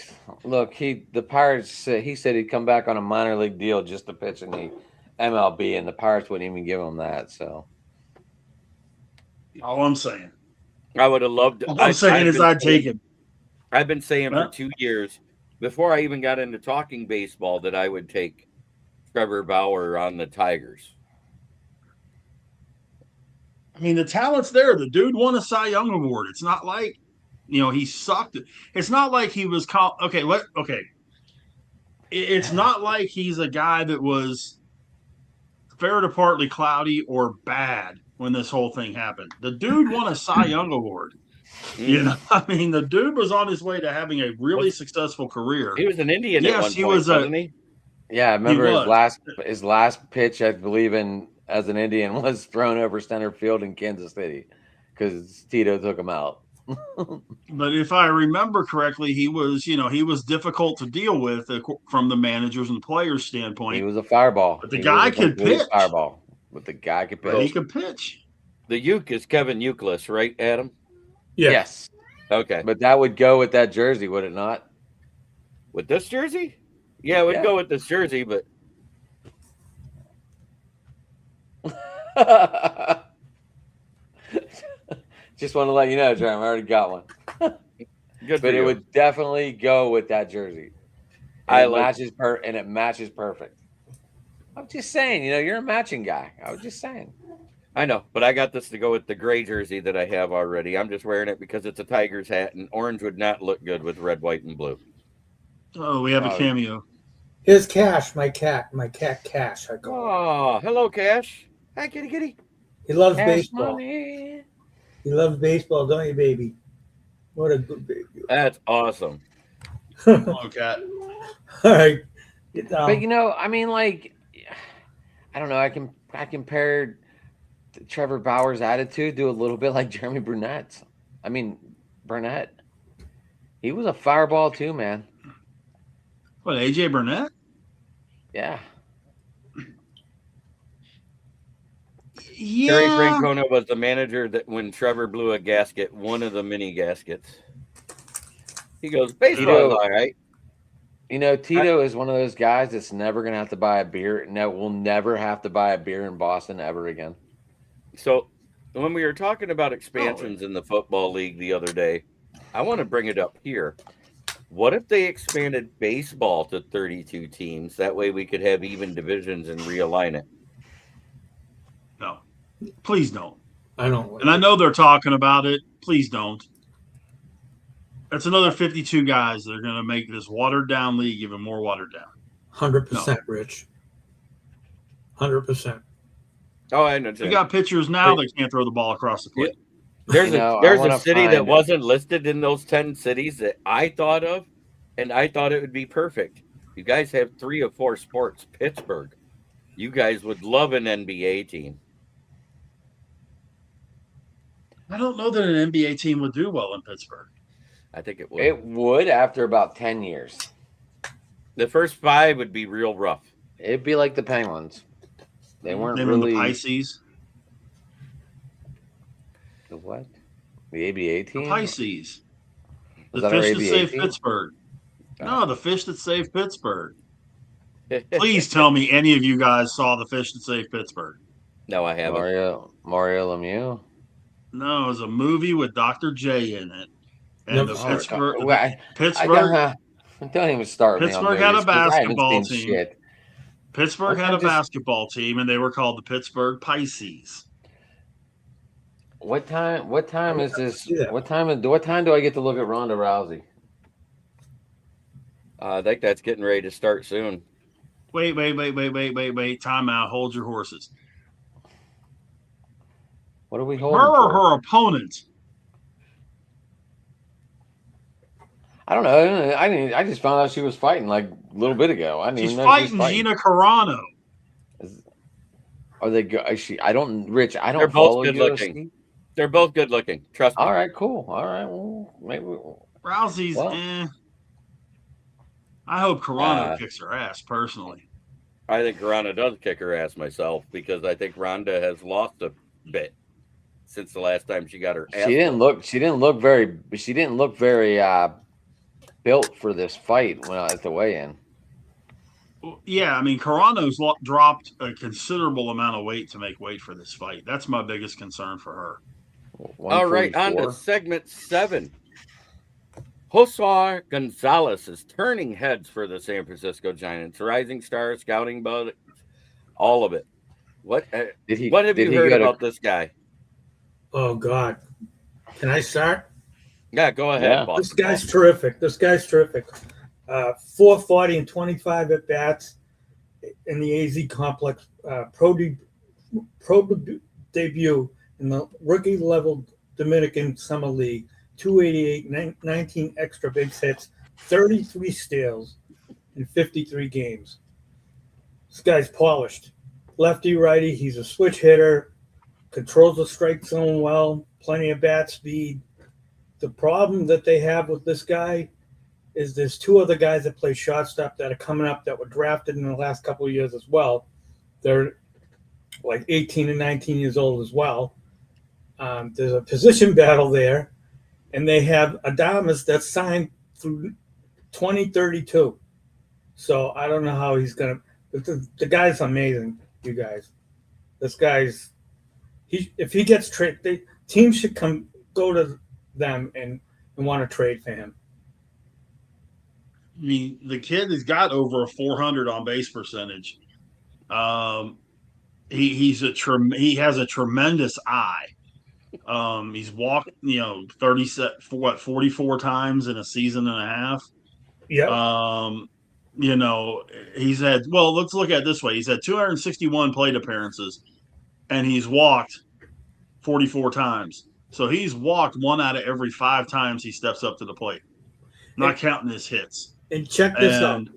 The Pirates. He said he'd come back on a minor league deal just to pitch in the MLB, and the Pirates wouldn't even give him that. So, all I'm saying, I would have loved. All I'm saying is I'd take him. I've been saying for 2 years before I even got into talking baseball that I would take Trevor Bauer on the Tigers. I mean, the talent's there. The dude won a Cy Young Award. It's not like, he sucked. It's not like he was It's not like he's a guy that was fair to partly cloudy or bad when this whole thing happened. The dude won a Cy Young Award. The dude was on his way to having a really successful career. He was an Indian at one point, wasn't he? Yeah, I remember his last pitch, I believe, as an Indian was thrown over center field in Kansas City because Tito took him out. But if I remember correctly, he was difficult to deal with from the managers and the players' standpoint. He was a fireball. But the guy could pitch. Fireball. But the guy could pitch. But he could pitch. The Uke is Kevin Youkilis, right, Adam? Yeah. Yes. Okay. But that would go with that jersey, would it not? With this jersey? Yeah, it would go with this jersey, but just want to let you know, Jeremy, I already got one. But it would definitely go with that jersey. It matches perfect. I'm just saying, you're a matching guy. I was just saying. I know, but I got this to go with the gray jersey that I have already. I'm just wearing it because it's a Tigers hat, and orange would not look good with red, white, and blue. Oh, we have a cameo. Here's Cash, my cat Cash. Oh, hello, Cash. Hi, kitty. He loves baseball. Money. He loves baseball, don't you, baby? What a good baby. That's awesome. Hello, cat. All right. But I don't know. I compared Trevor Bauer's attitude to a little bit like Jeremy Burnett's. Burnett. He was a fireball too, man. What, AJ Burnett? Yeah. Terry Francona was the manager that when Trevor blew a gasket, one of the mini gaskets. He goes, baseball is all right. Tito is one of those guys that's never going to have to buy a beer. No, we'll never have to buy a beer in Boston ever again. So, when we were talking about expansions in the football league the other day, I want to bring it up here. What if they expanded baseball to 32 teams? That way we could have even divisions and realign it. No, please don't. I don't. And I know they're talking about it. Please don't. That's another 52 guys that are going to make this watered down league even more watered down. 100%, Rich. 100%. Oh, I know. We got pitchers now that can't throw the ball across the plate. There's a city that wasn't listed in those 10 cities that I thought of, and I thought it would be perfect. You guys have 3 of 4 sports. Pittsburgh. You guys would love an NBA team. I don't know that an NBA team would do well in Pittsburgh. I think it would. It would after about 10 years. The first 5 would be real rough. It'd be like the Penguins. They weren't Name really the Pisces. The what? The ABA team? The Pisces. Was the that our fish that ABA saved team? Pittsburgh. Oh. No, the fish that saved Pittsburgh. Please tell me any of you guys saw the fish that saved Pittsburgh. No, I haven't. Mario Lemieux. No, it was a movie with Dr. J in it. And the Pittsburgh. Don't even start me on Pittsburgh had a basketball team. Shit. Pittsburgh had a basketball team, and they were called the Pittsburgh Pisces. What time is this? Yeah. What time do I get to look at Ronda Rousey? I think that's getting ready to start soon. Wait. Time out. Hold your horses. What are we holding? Her or her opponent? I don't know. I just found out she was fighting like a little bit ago. She's fighting Gina Carano. Are they good? I don't. Rich, I don't. They're both good looking. They're both good looking. Trust me. All right, cool. All right, well, maybe Rousey's. I hope Carano kicks her ass personally. I think Carano does kick her ass myself because I think Ronda has lost a bit since the last time she got her ass. She didn't look very built for this fight when at the weigh-in. Yeah, I mean, Carano's dropped a considerable amount of weight to make weight for this fight. That's my biggest concern for her. All right, on to segment 7. Josue Gonzalez is turning heads for the San Francisco Giants. Rising star, scouting bug, all of it. What have you heard about this guy? Oh, God. Can I start? Yeah, go ahead. Yeah. This guy's terrific. 440 and 25 at bats in the AZ complex. Pro debut in the rookie level Dominican Summer League. 288, 19 extra base hits, 33 steals in 53 games. This guy's polished. Lefty, righty. He's a switch hitter. Controls the strike zone well. Plenty of bat speed. The problem that they have with this guy is there's 2 other guys that play shortstop that are coming up that were drafted in the last couple of years as well. They're like 18 and 19 years old as well. There's a position battle there, and they have Adames that's signed through 2032. So I don't know how he's going to – the guy's amazing, you guys. This guy's – if he gets traded, teams should go to them and want to trade for him. I mean, the kid has got over a 400 on base percentage. He has a tremendous eye. He's walked 44 times in a season and a half. Yeah. He's had let's look at it this way. He's had 261 plate appearances, and he's walked 44 times. So he's walked 1 out of every 5 times he steps up to the plate. Not counting his hits. And check this out.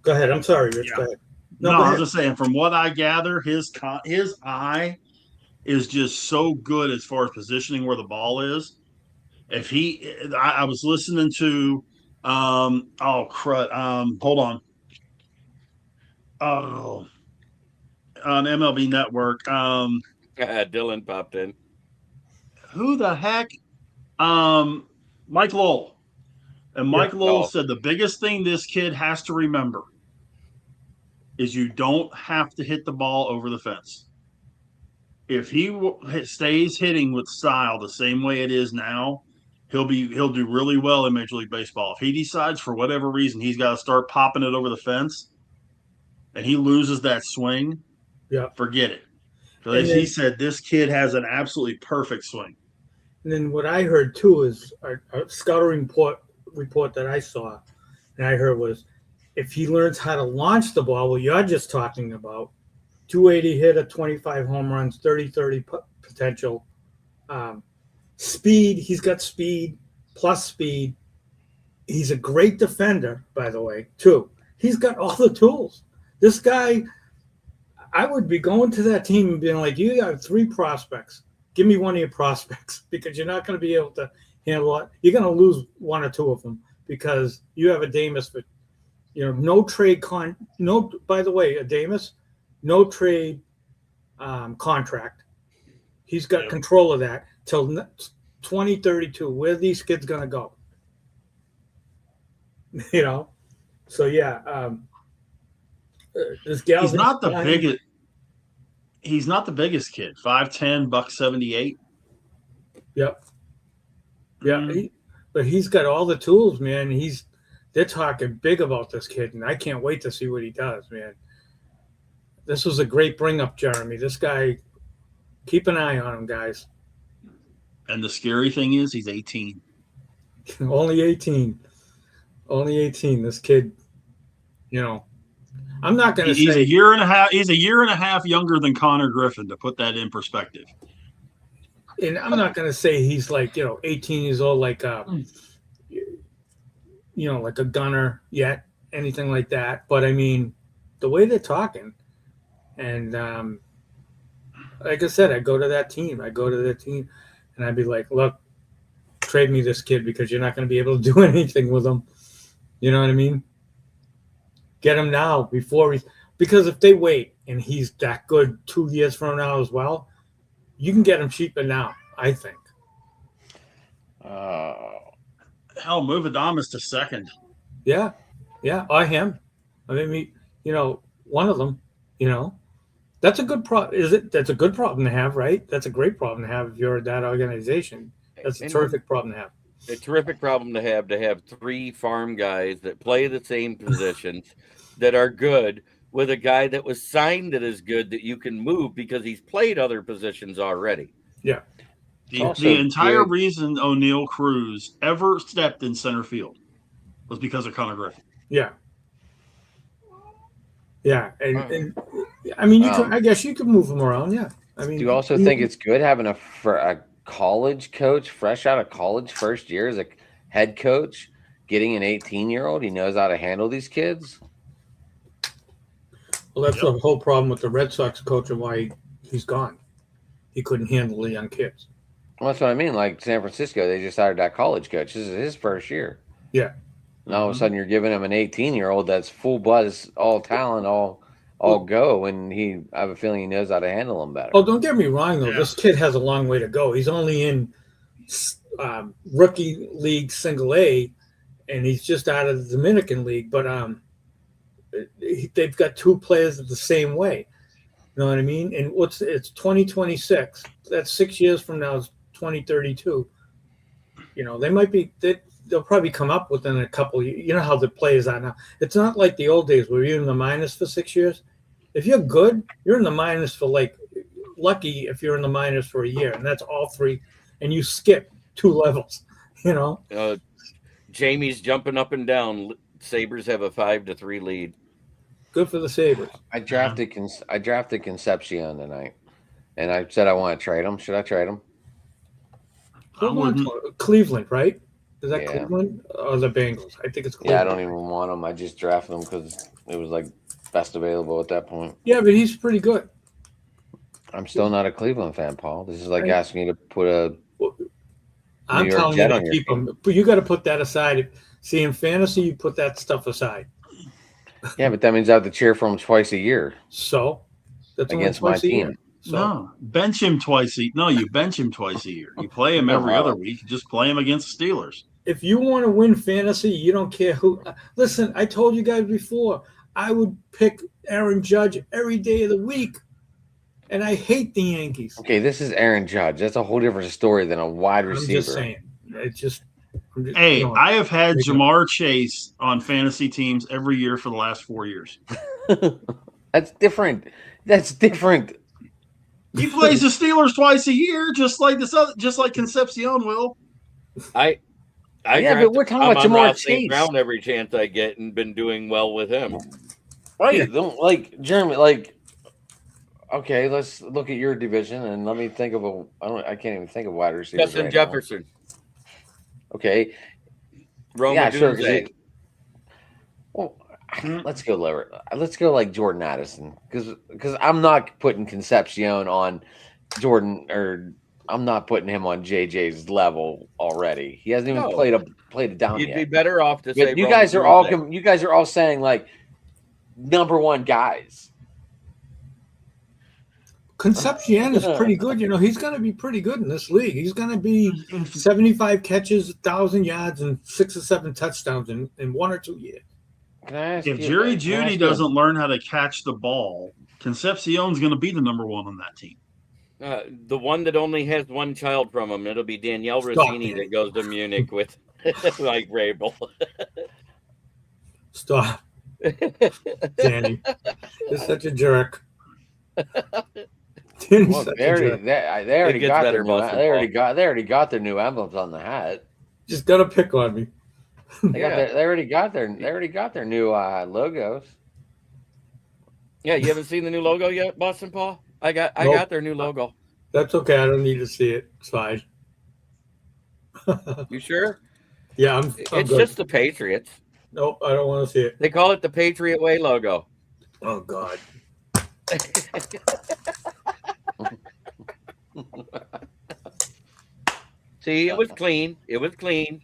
Go ahead. I'm sorry, Rich. Yeah. Go ahead. No, I was just saying, from what I gather, his eye is just so good as far as positioning where the ball is. I was listening to, hold on. Oh, on MLB Network. Dylan popped in. Who the heck? Mike Lowell. And Mike Lowell said the biggest thing this kid has to remember is you don't have to hit the ball over the fence. If he stays hitting with style the same way it is now, he'll do really well in Major League Baseball. If he decides for whatever reason he's got to start popping it over the fence and he loses that swing, forget it. Because he said this kid has an absolutely perfect swing. And then what I heard too is a scouting report that I saw, and I heard was if he learns how to launch the ball, what you're just talking about, 280 hitter, 25 home runs, 30 potential. Speed, he's got speed, plus speed. He's a great defender, by the way, too. He's got all the tools. This guy, I would be going to that team and being like, you got 3 prospects. Give me one of your prospects because you're not going to be able to handle it. You're going to lose 1 or 2 of them because you have Adames for, no trade by the way, Adames, no trade contract. He's got control of that till 2032. Where are these kids going to go? So yeah. This gal. He's not the biggest. He's not the biggest kid. 5'10", $178. Yep. Yeah, but he's got all the tools, man. They're talking big about this kid, and I can't wait to see what he does, man. This was a great bring up, Jeremy. This guy, keep an eye on him, guys. And the scary thing is, he's 18. Only 18. Only 18. This kid, I'm not going to say he's a year and a half. He's a year and a half younger than Connor Griffin, to put that in perspective. And I'm not going to say he's like 18 years old, like like a gunner yet, anything like that. But I mean, the way they're talking, and like I said, I go to that team, and I'd be like, look, trade me this kid because you're not going to be able to do anything with him. You know what I mean? Get him now because if they wait and he's that good 2 years from now as well, you can get him cheaper now, I think. Hell, move Adames to second. Yeah, or him. I mean, one of them. That's a good problem. That's a good problem to have, right? That's a great problem to have if you're that organization. That's a terrific problem to have. A terrific problem to have 3 farm guys that play the same positions that are good with a guy that was signed that is good that you can move because he's played other positions already. Yeah. The entire reason O'Neal Cruz ever stepped in center field was because of Connor Griffin. Yeah. Yeah. And I mean, I guess you could move him around. Yeah. I mean, do you also think it's good having a college coach fresh out of college first year as a head coach getting an 18-year-old? He knows how to handle these kids. Well, that's the whole problem with the Red Sox coach and why he's gone. He couldn't handle the young kids. Well, that's what I mean. Like San Francisco, they just hired that college coach. This is his first year. Yeah. And all of a sudden you're giving him an 18-year-old that's full buzz, all talent, all go, and I have a feeling he knows how to handle them better. Oh, don't get me wrong, though. Yeah. This kid has a long way to go. He's only in rookie league single A, and he's just out of the Dominican League. But they've got 2 players the same way. You know what I mean? And it's 2026. That's 6 years from now. It's 2032. They might be. They'll probably come up within a couple. You know how the players are now. It's not like the old days where you're in the minus for 6 years. If you're good, you're in the minus for lucky if you're in the minus for a year, and that's all 3, and you skip 2 levels. Jamie's jumping up and down. Sabres have a 5-3 lead. Good for the Sabres. I drafted Concepcion tonight, and I said I want to trade him. Should I trade him? Cleveland, right? Is that Cleveland or the Bengals? I think it's Cleveland. Yeah, I don't even want him. I just drafted him because it was best available at that point. Yeah, but he's pretty good. I'm still not a Cleveland fan, Paul. This is like asking you to put a. I'm telling you to keep him, but you got to put that aside. See, in fantasy, you put that stuff aside. Yeah, but that means I have to cheer for him twice a year. So that's against my team. So. No, bench him twice. No, you bench him twice a year. You play him every other week. You just play him against the Steelers. if you want to win fantasy, you don't care who. Listen, I told you guys before, I would pick Aaron Judge every day of the week, and I hate the Yankees. Okay, this is Aaron Judge. That's a whole different story than a wide receiver. I'm just saying. It's just. Hey, I have had Jamar Chase on fantasy teams every year for the last 4 years. That's different. That's different. He plays the Steelers twice a year, just like Concepcion will. But we're talking about Jamar Chase. Brown every chance I get, and been doing well with him. Right? Yeah. Don't like Jeremy. Like, okay, let's look at your division and let me think of I can't even think of wide receivers. Justin right Jefferson. Now. Okay. Roma sure. Well, let's go lower. Let's go like Jordan Addison because I'm not putting Concepcion on Jordan, or I'm not putting him on JJ's level already. He hasn't even played it down You'd yet. You'd be better off to say you guys are all saying like number one guys. Concepcion is pretty good. He's going to be pretty good in this league. He's going to be 75 catches, 1,000 yards, and 6 or 7 touchdowns in 1 or 2 years. If Jerry Jeudy doesn't learn how to catch the ball, Concepcion's going to be the number one on that team. The one that only has one child from him, it'll be Danielle Rossini that goes to Munich with like Rabel. Stop. Danny. You're such a jerk. Well, they already got their new emblems on the hat. Just gotta pick on me. They already got their new logos. Yeah, you haven't seen the new logo yet, Boston Paul? I got their new logo. That's okay. I don't need to see it. It's fine. You sure? Yeah, it's just the Patriots. Nope, I don't want to see it. They call it the Patriot Way logo. Oh God. See, it was clean. It was clean.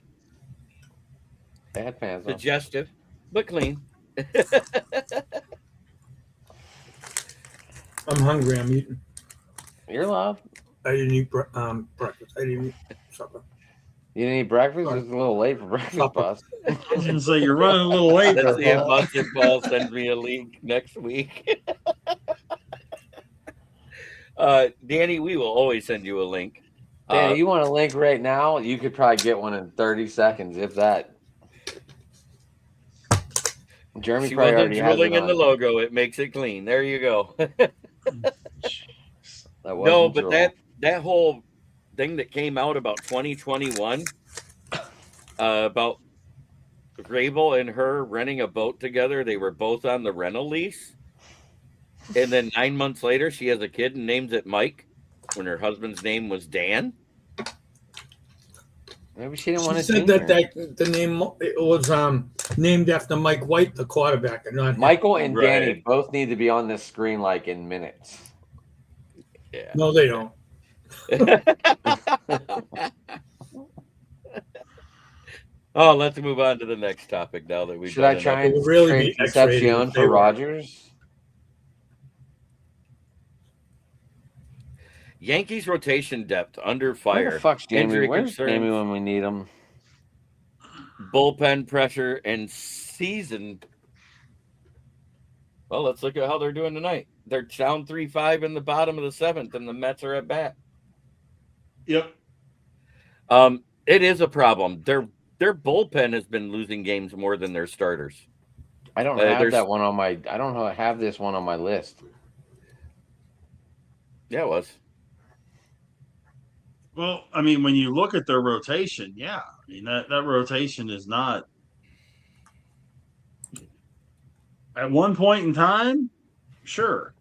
They had fans. Suggestive, but clean. I'm hungry. I'm eating. You're loud. I didn't eat breakfast. I didn't eat supper. You didn't eat breakfast? It's a little late for breakfast, boss. I was going to say, you're running a little late. Let's see if Boston Paul sends me a link next week. Danny, we will always send you a link. Danny, you want a link right now? You could probably get one in 30 seconds, if that. Jeremy she probably wasn't drilling in the logo. It makes it clean. There you go. No, but that whole thing that came out about 2021 about Rabel and her renting a boat together. They were both on the rental lease. And then 9 months later, she has a kid and names it Mike when her husband's name was Dan. Maybe she didn't want to say that the name was named after Mike White, the quarterback. And not Michael and Danny both need to be on this screen like in minutes. Yeah. No, they don't. Oh, let's move on to the next topic now that we've. Should I try and really be Concepcion for Rodgers? Yankees rotation depth under fire. Where the fuck's Jamie? Where's Jamie when we need him? Bullpen pressure and season. Well, let's look at how they're doing tonight. They're down 3-5 in the bottom of the 7th, and the Mets are at bat. Yep. It is a problem. Their bullpen has been losing games more than their starters. I don't have that one on my. I don't know. I have this one on my list. Yeah, it was. Well, I mean, when you look at their rotation, yeah, I mean that rotation is not. At one point in time, sure,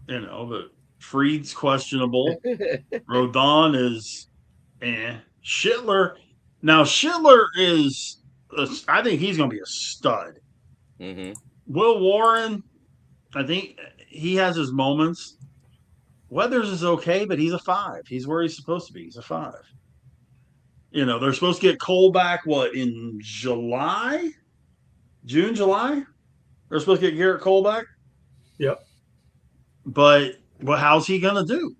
but Fried's questionable. Rodon is, Schitler. Now Schitler is, I think he's going to be a stud. Mm-hmm. Will Warren, I think he has his moments. Weathers is okay, but he's a 5. He's where he's supposed to be. He's a 5. They're supposed to get Cole back, in July? June, July? They're supposed to get Garrett Cole back? Yep. But how's he going to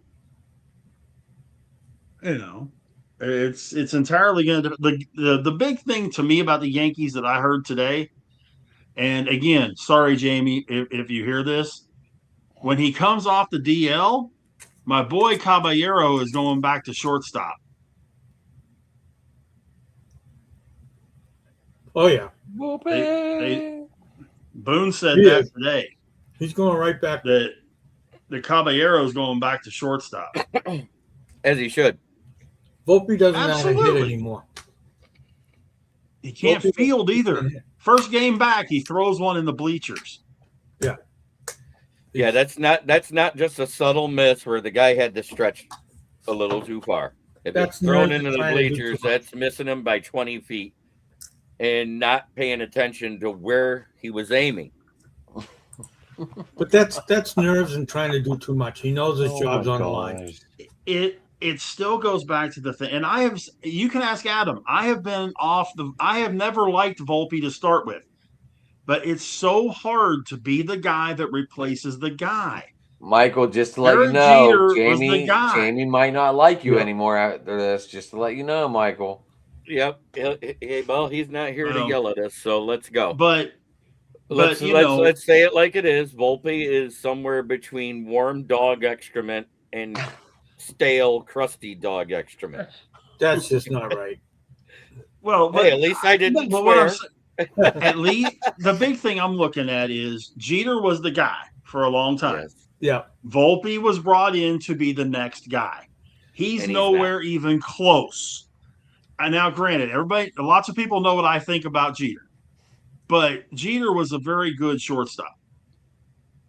do? It's entirely going to the big thing to me about the Yankees that I heard today. And again, sorry, Jamie, if you hear this, when he comes off the DL, my boy Caballero is going back to shortstop. Oh yeah, Boone said that today. He's going right back. That the Caballero is going back to shortstop, as he should. Volpe doesn't know how to hit anymore. He can't field either. First game back, he throws one in the bleachers. Yeah. Yeah, that's not just a subtle miss where the guy had to stretch a little too far. If it's thrown into the bleachers, that's missing him by 20 feet and not paying attention to where he was aiming. But that's nerves and trying to do too much. He knows his job's on the line. It still goes back to the thing, and you can ask Adam. I have never liked Volpe to start with, but it's so hard to be the guy that replaces the guy. Michael, just to let you know, Jamie might not like you anymore after this. Just to let you know, Michael. Yep. Well, he's not here to yell at us, so let's go. But let's say it like it is. Volpe is somewhere between warm dog excrement and stale, crusty dog excrement. That's just not right. Well, hey, at least I didn't swear. At least the big thing I'm looking at is Jeter was the guy for a long time. Yes. Yeah. Volpe was brought in to be the next guy. He's nowhere even close. And now, granted, lots of people know what I think about Jeter, but Jeter was a very good shortstop.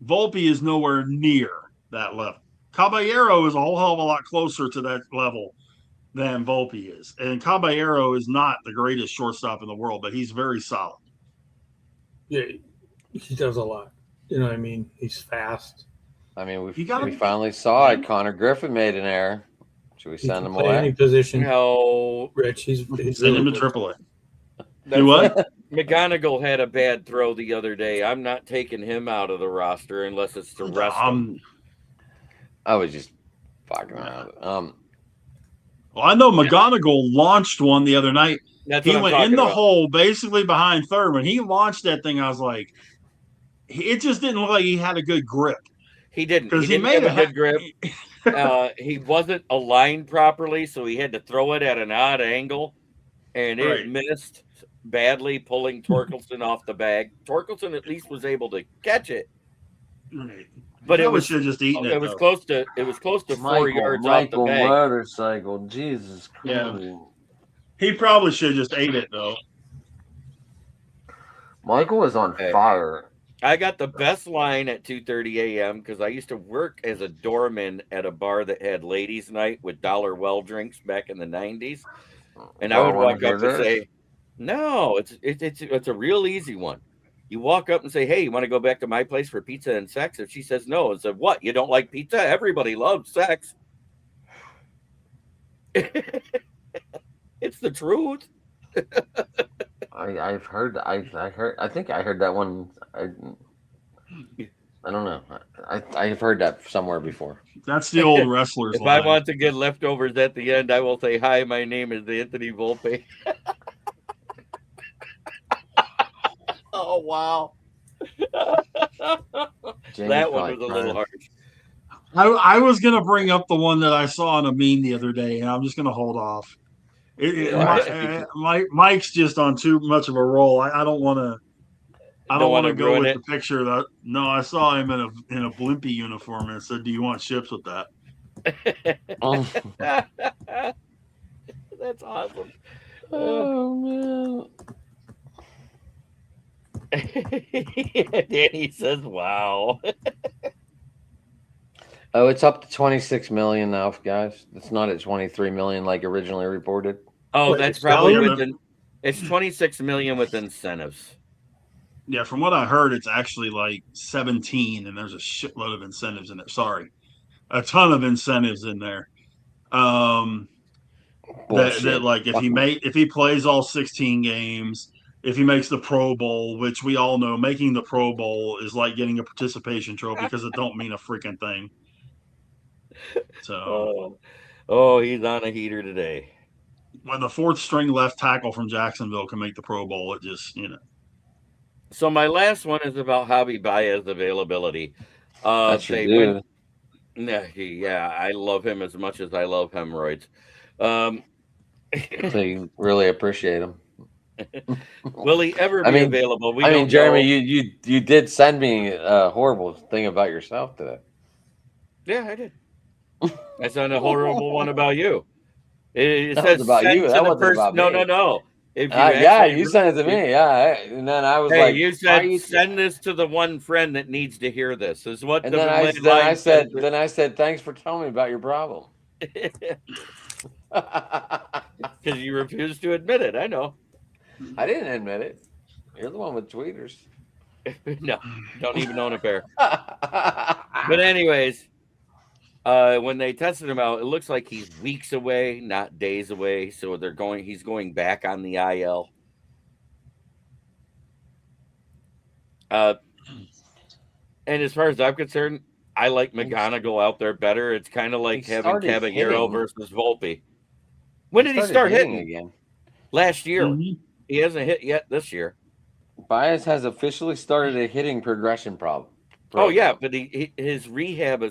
Volpe is nowhere near that level. Caballero is a whole hell of a lot closer to that level than Volpe is. And Caballero is not the greatest shortstop in the world, but he's very solid. Yeah, he does a lot. You know what I mean? He's fast. I mean, we finally saw it. Connor Griffin made an error. Should we send him away? Any position? No, Rich. He's send him to AAA. What? McGonigal had a bad throw the other day. I'm not taking him out of the roster unless it's to rest him. I was just fucking around. Well, I know McGonigal launched one the other night. He went in the hole, basically behind third. When he launched that thing, I was like, it just didn't look like he had a good grip. He didn't. He didn't have a good grip. He wasn't aligned properly, so he had to throw it at an odd angle, and it missed badly, pulling Torkelson off the bag. Torkelson at least was able to catch it. But it was just eaten it. It was close to 4 yards off the bag. Motorcycle, Jesus Christ. Yeah. He probably should have just ate it though. Michael was on fire. I got the best line at 2:30 a.m. because I used to work as a doorman at a bar that had ladies' night with dollar well drinks back in the 90s, and I would walk up and say, "No, it's a real easy one." You walk up and say, "Hey, you want to go back to my place for pizza and sex?" If she says no, and said, "What? You don't like pizza? Everybody loves sex." It's the truth. I think I heard that one. I don't know. I've heard that somewhere before. That's the old wrestlers. If line. I want to get leftovers at the end, I will say, "Hi, my name is Anthony Volpe." Oh wow. That one was a little harsh. I was gonna bring up the one that I saw on a meme the other day, and I'm just gonna hold off. Mike's just on too much of a roll. I don't want to. I don't want to go with the picture. No, I saw him in a Blimpie uniform and said, "Do you want chips with that?" That's awesome. Oh man. Danny says, "Wow." Oh, it's up to 26 million now, guys. It's not at 23 million like originally reported. Oh, that's probably within. It's 26 million with incentives. Yeah, from what I heard, it's actually like 17, and there's a shitload of incentives in there. Sorry, a ton of incentives in there. That like if he plays all 16 games. If he makes the Pro Bowl, which we all know making the Pro Bowl is like getting a participation trophy because it don't mean a freaking thing. So, he's on a heater today. when the fourth string left tackle from Jacksonville can make the Pro Bowl, it just So my last one is about Javi Baez availability. That's your They dude. yeah, I love him as much as I love hemorrhoids. So you really appreciate him. Will he ever be available? We don't Jeremy, know. you did send me a horrible thing about yourself today. Yeah, I did. I sent a horrible one about you. It That says was about you. That wasn't about me. No. If you you sent it to me. Yeah, and then I was like, you said send this to the one friend that needs to hear this. Is what. And then I said, thanks for telling me about your problem. Because you refused to admit it. I know. I didn't admit it. You're the one with tweeters. No, don't even own a pair. But anyways, when they tested him out, it looks like he's weeks away, not days away. So he's going back on the IL. And as far as I'm concerned, I like McGonigal out there better. It's kind of like having Caballero versus Volpe. When did he start hitting again? Last year. Mm-hmm. He hasn't hit yet this year. Baez has officially started a hitting progression problem. Oh yeah, but his rehab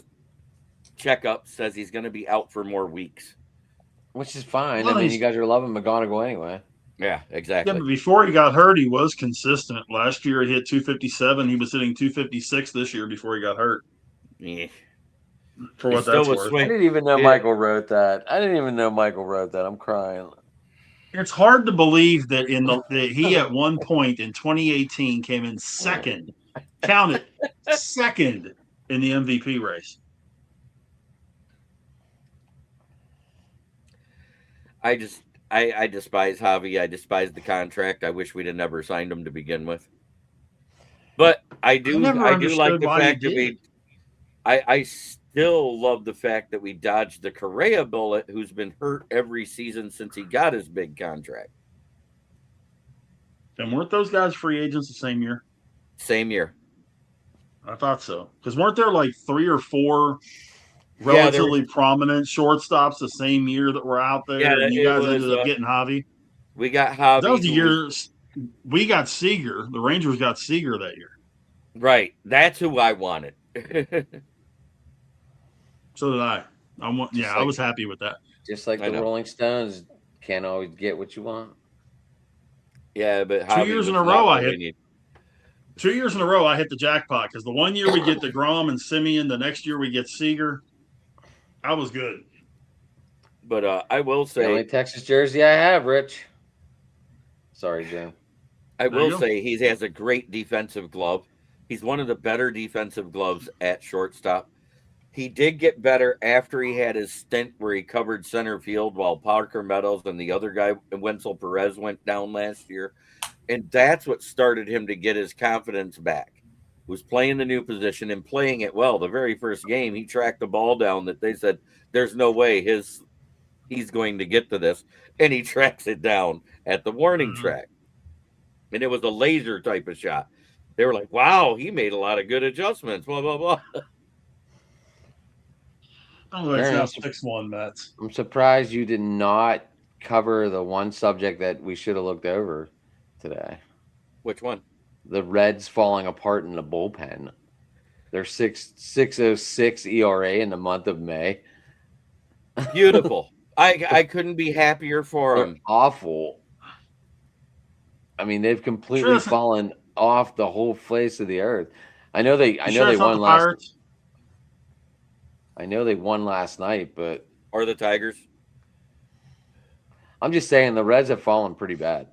checkup says he's going to be out for more weeks, which is fine. Well, you guys are loving McGonigal anyway. Yeah, exactly. Yeah, but before he got hurt, he was consistent. Last year he hit 257. He was hitting 256 this year before he got hurt. Yeah. For what that's worth. I didn't even know Michael wrote that. I'm crying. It's hard to believe that he at one point in 2018 came in second, counted second in the MVP race. I despise Javi. I despise the contract. I wish we'd have never signed him to begin with. But I do like the fact that I still love the fact that we dodged the Correa bullet, who's been hurt every season since he got his big contract. And weren't those guys free agents the same year? Same year. I thought so. Because weren't there like 3 or 4 relatively prominent shortstops the same year that were out there? Yeah, and you guys ended up getting Javi? We got Javi. That was the year we got Seager. The Rangers got Seager that year. Right. That's who I wanted. So did I. I was happy with that. Just like the Rolling Stones can't always get what you want. Yeah, but 2 years in a row I hit. 2 years in a row I hit the jackpot because the one year we get DeGrom and Simeon, the next year we get Seager. I was good. But I will say, the only Texas jersey I have, Rich. Sorry, Jim. I will say he has a great defensive glove. He's one of the better defensive gloves at shortstop. He did get better after he had his stint where he covered center field while Parker Meadows and the other guy, Wenzel Perez, went down last year. And that's what started him to get his confidence back. He was playing the new position and playing it well. The very first game, he tracked the ball down that they said, there's no way he's going to get to this. And he tracks it down at the warning track. And it was a laser type of shot. They were like, wow, he made a lot of good adjustments, blah, blah, blah. Oh, it's now 6-1, Mets. I'm surprised you did not cover the one subject that we should have looked over today. Which one? The Reds falling apart in the bullpen. They're 6.06 ERA in the month of May. Beautiful. I couldn't be happier for them. Awful. I mean, they've completely fallen off the whole face of the earth. I know they won last. I know they won last night, but or the Tigers. I'm just saying the Reds have fallen pretty bad.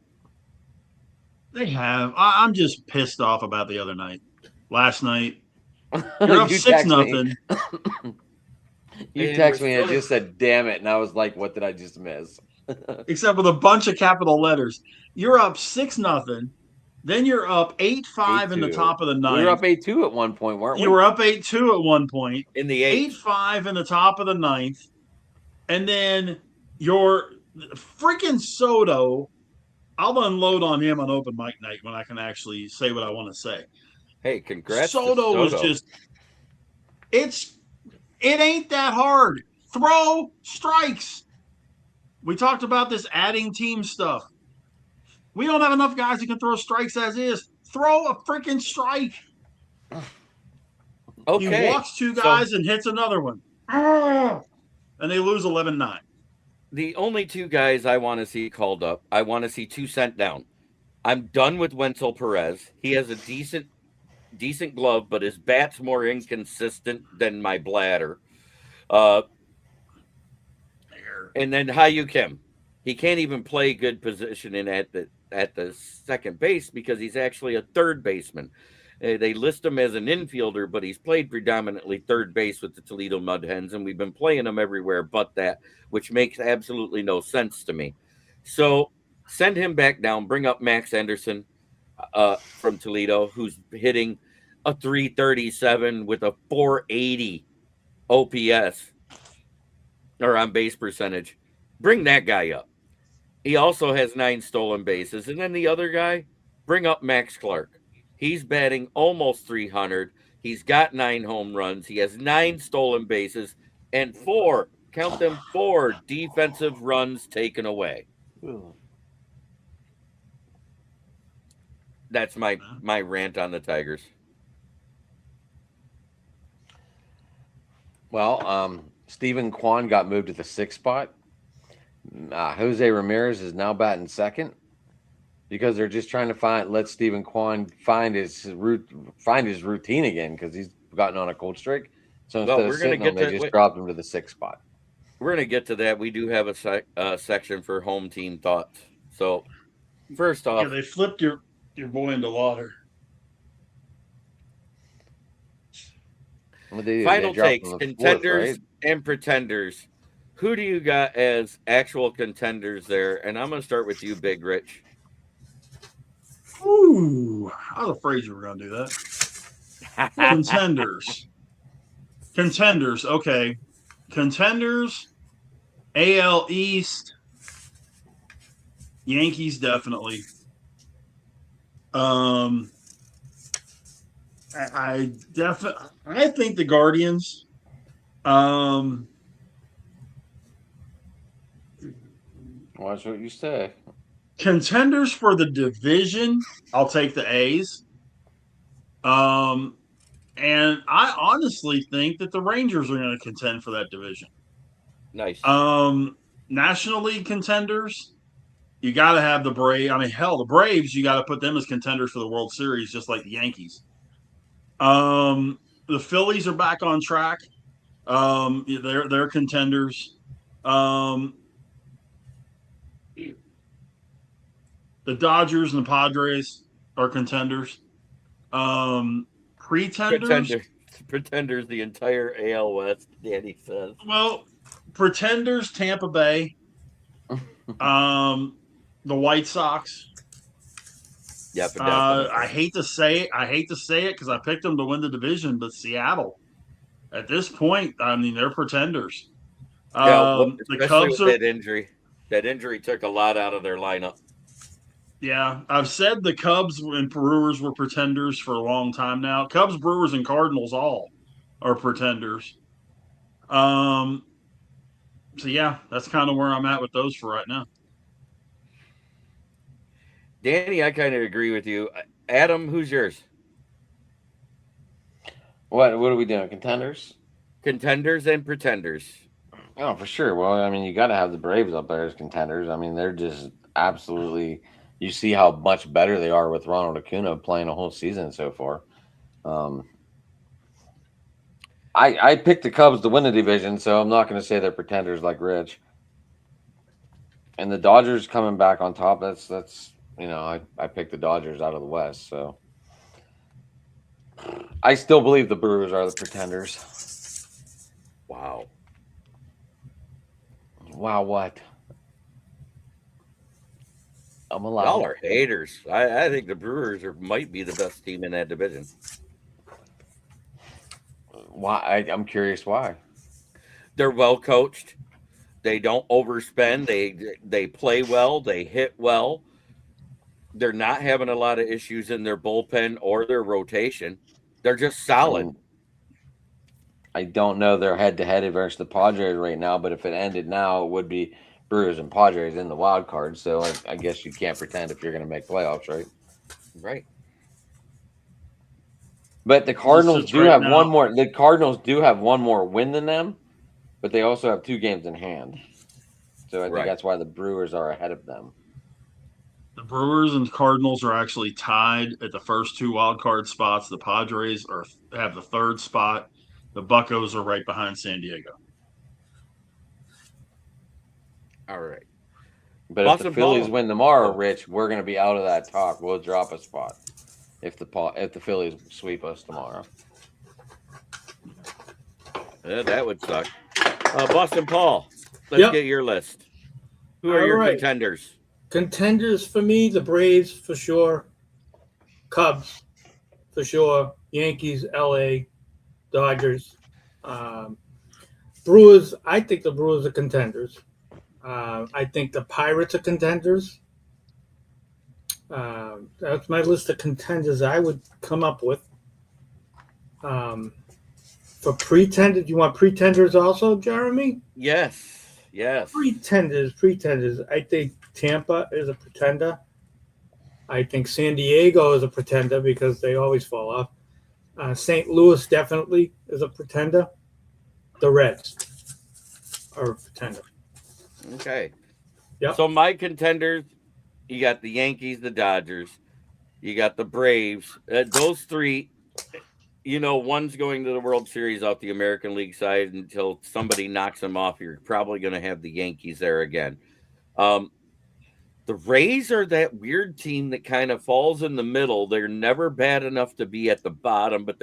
They have. I'm just pissed off about the other night. Last night, you're up 6-0. You texted me and just said, "Damn it!" and I was like, "What did I just miss?" Except with a bunch of capital letters. You're up 6-0. Then you're up 8-5 in the top of the ninth. We were up 8-2 at one point, weren't we? You were up 8-2 at one point. In the eighth. 8-5 in the top of the ninth. And then your freaking Soto, I'll unload on him on open mic night when I can actually say what I want to say. Hey, congrats. Soto was just it ain't that hard. Throw strikes. We talked about this adding team stuff. We don't have enough guys who can throw strikes as is. Throw a freaking strike. Okay. He walks two guys and hits another one. And they lose 11-9. The only two guys I want to see called up, I want to see two sent down. I'm done with Wenzel Perez. He has a decent glove, but his bat's more inconsistent than my bladder. And then Hayu Kim. He can't even play good positioning at the second base because he's actually a third baseman. They list him as an infielder, but he's played predominantly third base with the Toledo Mud Hens, and we've been playing him everywhere but that, which makes absolutely no sense to me. So send him back down, bring up Max Anderson from Toledo, who's hitting a 337 with a 480 OPS or on base percentage. Bring that guy up. He also has 9 stolen bases. And then the other guy, bring up Max Clark. He's batting almost 300. He's got 9 home runs. He has 9 stolen bases and 4, count them, 4 defensive runs taken away. That's my rant on the Tigers. Well, Stephen Kwan got moved to the 6th spot. Jose Ramirez is now batting 2nd because they're just trying to let Stephen Kwan find his routine again because he's gotten on a cold streak. So instead of sitting him, they just dropped him to the 6th spot. We're going to get to that. We do have a section for home team thoughts. So first off, they flipped your boy into water. Final takes, contenders and pretenders. Who do you got as actual contenders there? And I'm going to start with you, Big Rich. Ooh, I was afraid you were going to do that. Contenders. Okay. Contenders, AL East, Yankees definitely. I think the Guardians. Watch what you say. Contenders for the division, I'll take the A's. And I honestly think that the Rangers are going to contend for that division. Nice. National League contenders, you got to have the Braves. I mean, hell, the Braves, you got to put them as contenders for the World Series, just like the Yankees. The Phillies are back on track. They're contenders. The Dodgers and the Padres are contenders. Pretenders, the entire AL West, Danny says. Well, pretenders, Tampa Bay. The White Sox. Yep. I hate to say it because I picked them to win the division, but Seattle, at this point, I mean, they're pretenders. The Cubs are that injury. That injury took a lot out of their lineup. Yeah, I've said the Cubs and Brewers were pretenders for a long time now. Cubs, Brewers, and Cardinals all are pretenders. So yeah, that's kind of where I'm at with those for right now. Danny, I kind of agree with you. Adam, who's yours? What are we doing? Contenders? Contenders and pretenders. Oh, for sure. Well, I mean, you got to have the Braves up there as contenders. I mean, they're just absolutely. You see how much better they are with Ronald Acuna playing a whole season so far. I picked the Cubs to win the division, so I'm not going to say they're pretenders like Rich. And the Dodgers coming back on top. That's I picked the Dodgers out of the West, so I still believe the Brewers are the pretenders. Wow. Wow, what? I'm allowed. Y'all are haters. I think the Brewers might be the best team in that division. Why? I'm curious why. They're well coached. They don't overspend. They play well. They hit well. They're not having a lot of issues in their bullpen or their rotation. They're just solid. I don't know their head-to-head versus the Padres right now, but if it ended now, it would be Brewers and Padres in the wild card, so I guess you can't pretend if you're going to make playoffs, right? Right. But the Cardinals do right have now, one more. The Cardinals do have one more win than them, but they also have 2 games in hand. So I think that's why the Brewers are ahead of them. the Brewers and Cardinals are actually tied at the first 2 wild card spots. The Padres have the 3rd spot. The Buccos are right behind San Diego. All right. But Boston if the Phillies win tomorrow, Rich, we're going to be out of that talk. We'll drop a spot if the Phillies sweep us tomorrow. That would suck. Boston Paul, let's get your list. Who are your contenders? Contenders for me, the Braves for sure, Cubs for sure, Yankees, LA, Dodgers, Brewers. I think the Brewers are contenders. I think the Pirates are contenders. That's my list of contenders I would come up with. For pretenders, you want pretenders also, Jeremy? Yes. Pretenders. I think Tampa is a pretender. I think San Diego is a pretender because they always fall off. St. Louis definitely is a pretender. The Reds are a pretender. Okay. Yep. So my contenders, you got the Yankees, the Dodgers, you got the Braves. Those 3, one's going to the World Series off the American League side until somebody knocks them off. You're probably going to have the Yankees there again. The Rays are that weird team that kind of falls in the middle. They're never bad enough to be at the bottom, but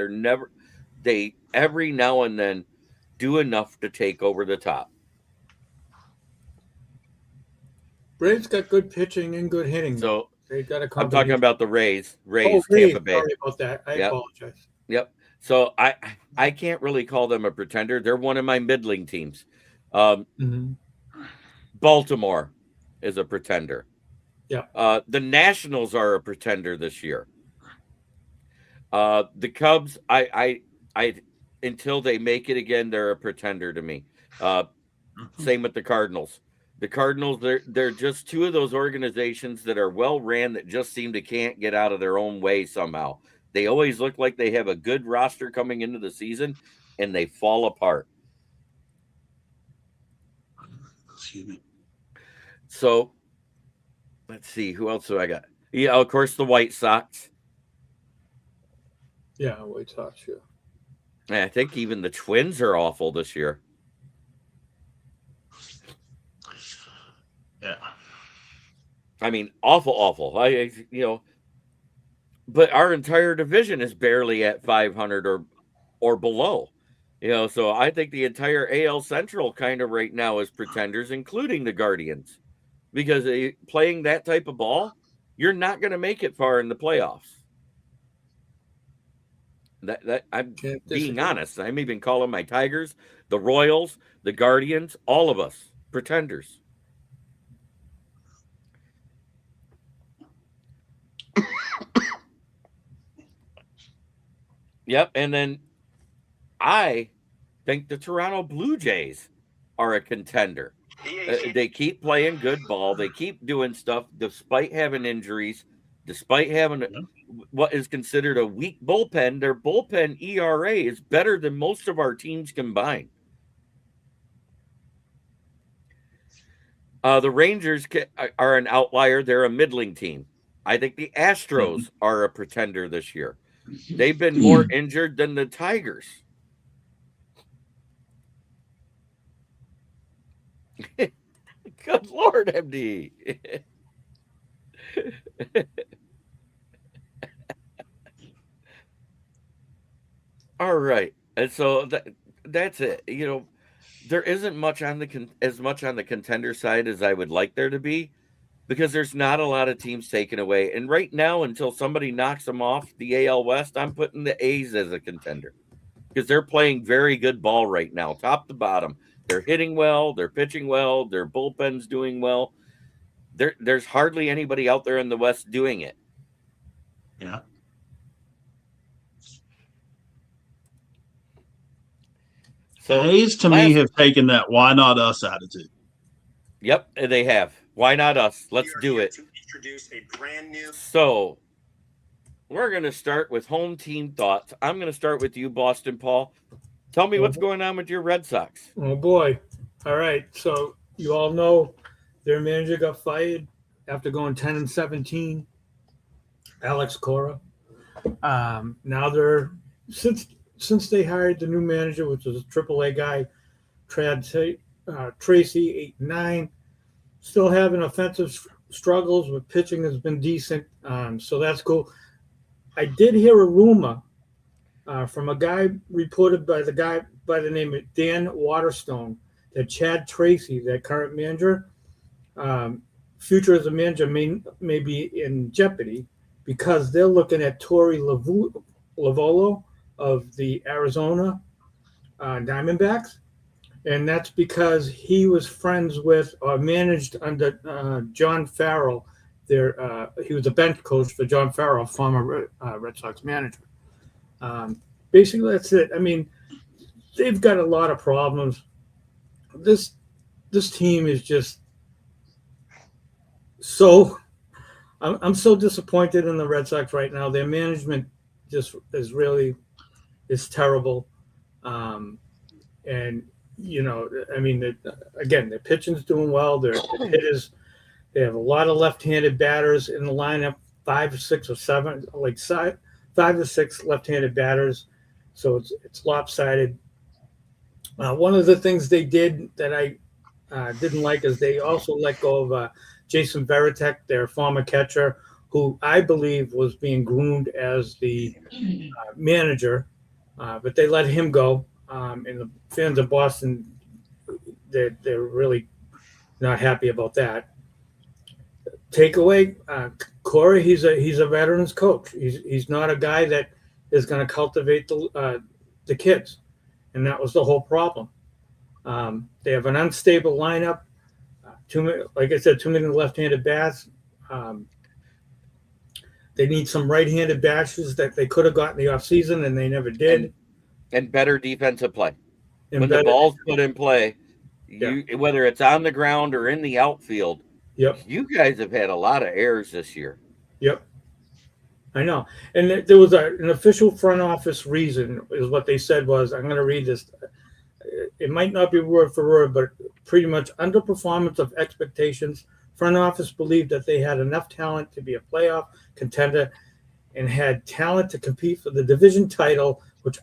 they every now and then do enough to take over the top. Braves got good pitching and good hitting. So they got a I'm talking about the Rays, Tampa Bay. Sorry about that. I apologize. Yep. So I can't really call them a pretender. They're one of my middling teams. Baltimore is a pretender. Yeah. The Nationals are a pretender this year. The Cubs, I until they make it again, they're a pretender to me. Same with the Cardinals. The Cardinals, they're just 2 of those organizations that are well ran that just seem to can't get out of their own way somehow. They always look like they have a good roster coming into the season, and they fall apart. Excuse me. So, let's see. Who else do I got? Yeah, of course, the White Sox. Yeah, White Sox, yeah. I think even the Twins are awful this year. Yeah. I mean, awful. But our entire division is barely at 500 or below. So I think the entire AL Central kind of right now is pretenders, including the Guardians. Because playing that type of ball, you're not going to make it far in the playoffs. That I'm being honest. I'm even calling my Tigers, the Royals, the Guardians, all of us pretenders. Yep, and then I think the Toronto Blue Jays are a contender. They keep playing good ball. They keep doing stuff despite having injuries, despite having what is considered a weak bullpen. Their bullpen ERA is better than most of our teams combined. The Rangers are an outlier. They're a middling team. I think the Astros are a pretender this year. They've been more injured than the Tigers. Good Lord, MD. All right. And so that's it. There isn't much on the contender side as I would like there to be, because there's not a lot of teams taken away. And right now, until somebody knocks them off the AL West, I'm putting the A's as a contender because they're playing very good ball right now, top to bottom. They're hitting well, they're pitching well, their bullpen's doing well. There's hardly anybody out there in the West doing it. Yeah. So the A's to me have taken that "why not us" attitude. Yep, they have. Why not us? Let's do it. So we're going to start with home team thoughts. I'm going to start with you, Boston Paul. Tell me what's going on with your Red Sox. Oh boy! All right, so you all know their manager got fired after going 10-17. Alex Cora. Now they're since they hired the new manager, which was a AAA guy, Tracy 8-9, still having offensive struggles, with pitching has been decent. So that's cool. I did hear a rumor from a guy reported by the name of Dan Waterstone that Chad Tracy, their current manager, future as a manager may be in jeopardy because they're looking at Torey Lavolo of the Arizona Diamondbacks, and that's because he was friends with or managed under John Farrell. He was a bench coach for John Farrell, former Red Sox manager. Basically, that's it. I mean, they've got a lot of problems. This team is just so. I'm so disappointed in the Red Sox right now. Their management just is terrible, and I mean, again, their pitching's doing well. Their hitters, they have a lot of left-handed batters in the lineup, 5, 6, or 7, like 5 to 6 left-handed batters. So it's lopsided. One of the things they did that I didn't like is they also let go of Jason Veritek, their former catcher, who I believe was being groomed as the manager, but they let him go. And the fans of Boston, they're really not happy about that. Takeaway, Corey, he's a veterans coach. He's not a guy that is going to cultivate the kids, and that was the whole problem. They have an unstable lineup. Like I said, too many left-handed bats. They need some right-handed bats that they could have got in the offseason, and they never did. And better defensive play. When the ball's put in play, whether it's on the ground or in the outfield, you guys have had a lot of errors this year. Yep. I know. And there was an official front office reason, is what they said was, I'm going to read this. It might not be word for word, but pretty much underperformance of expectations. Front office believed that they had enough talent to be a playoff contender and had talent to compete for the division title, which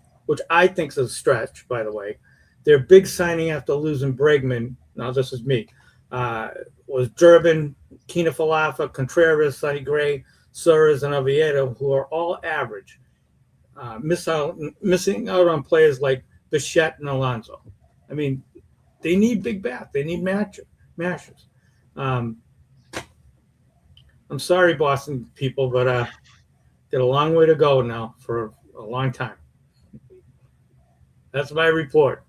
I think is a stretch, by the way. Their big signing after losing Bregman, now this is me, was Durbin, Kina Falafa, Contreras, Sonny Gray, Suarez, and Oviedo, who are all average, missing out on players like Bichette and Alonso. I mean, they need big bats. They need mashers. I'm sorry, Boston people, but got a long way to go now for a long time. That's my report.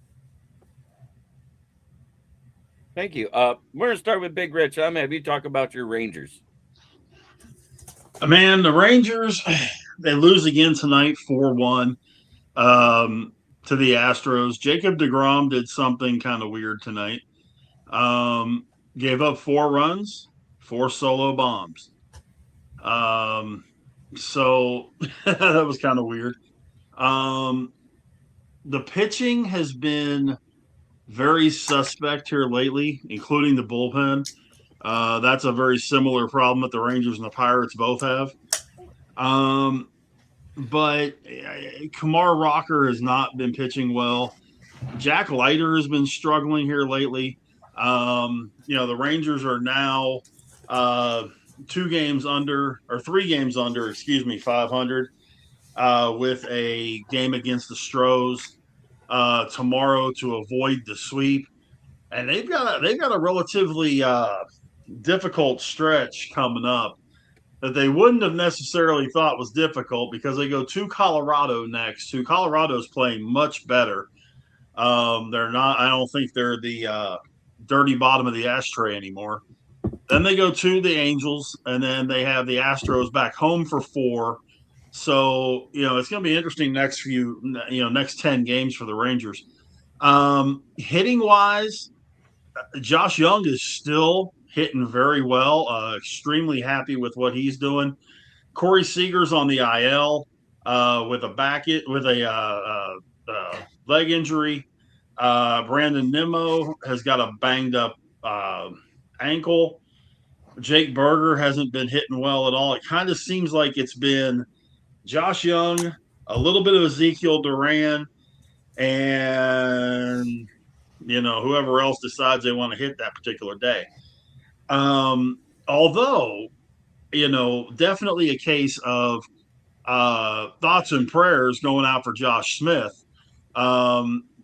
Thank you. We're going to start with Big Rich. I'm going to have you talk about your Rangers. Man, the Rangers, they lose again tonight, 4-1 to the Astros. Jacob deGrom did something kind of weird tonight. Gave up 4 runs, 4 solo bombs. So that was kind of weird. The pitching has been very suspect here lately, including the bullpen. That's a very similar problem that the Rangers and the Pirates both have. But Kumar Rocker has not been pitching well. Jack Leiter has been struggling here lately. The Rangers are now 3 games under, 500 with a game against the Stros tomorrow to avoid the sweep. And they've got a relatively difficult stretch coming up that they wouldn't have necessarily thought was difficult, because they go to Colorado next. Colorado's playing much better. They're not. I don't think they're the dirty bottom of the ashtray anymore. Then they go to the Angels, and then they have the Astros back home for 4. So it's going to be interesting next 10 games for the Rangers. Hitting wise, Josh Young is still hitting very well. Extremely happy with what he's doing. Corey Seager's on the IL with a leg injury. Brandon Nimmo has got a banged up ankle. Jake Berger hasn't been hitting well at all. It kind of seems like it's been Josh Young, a little bit of Ezekiel Duran, and whoever else decides they want to hit that particular day. Although, definitely a case of thoughts and prayers going out for Josh Smith,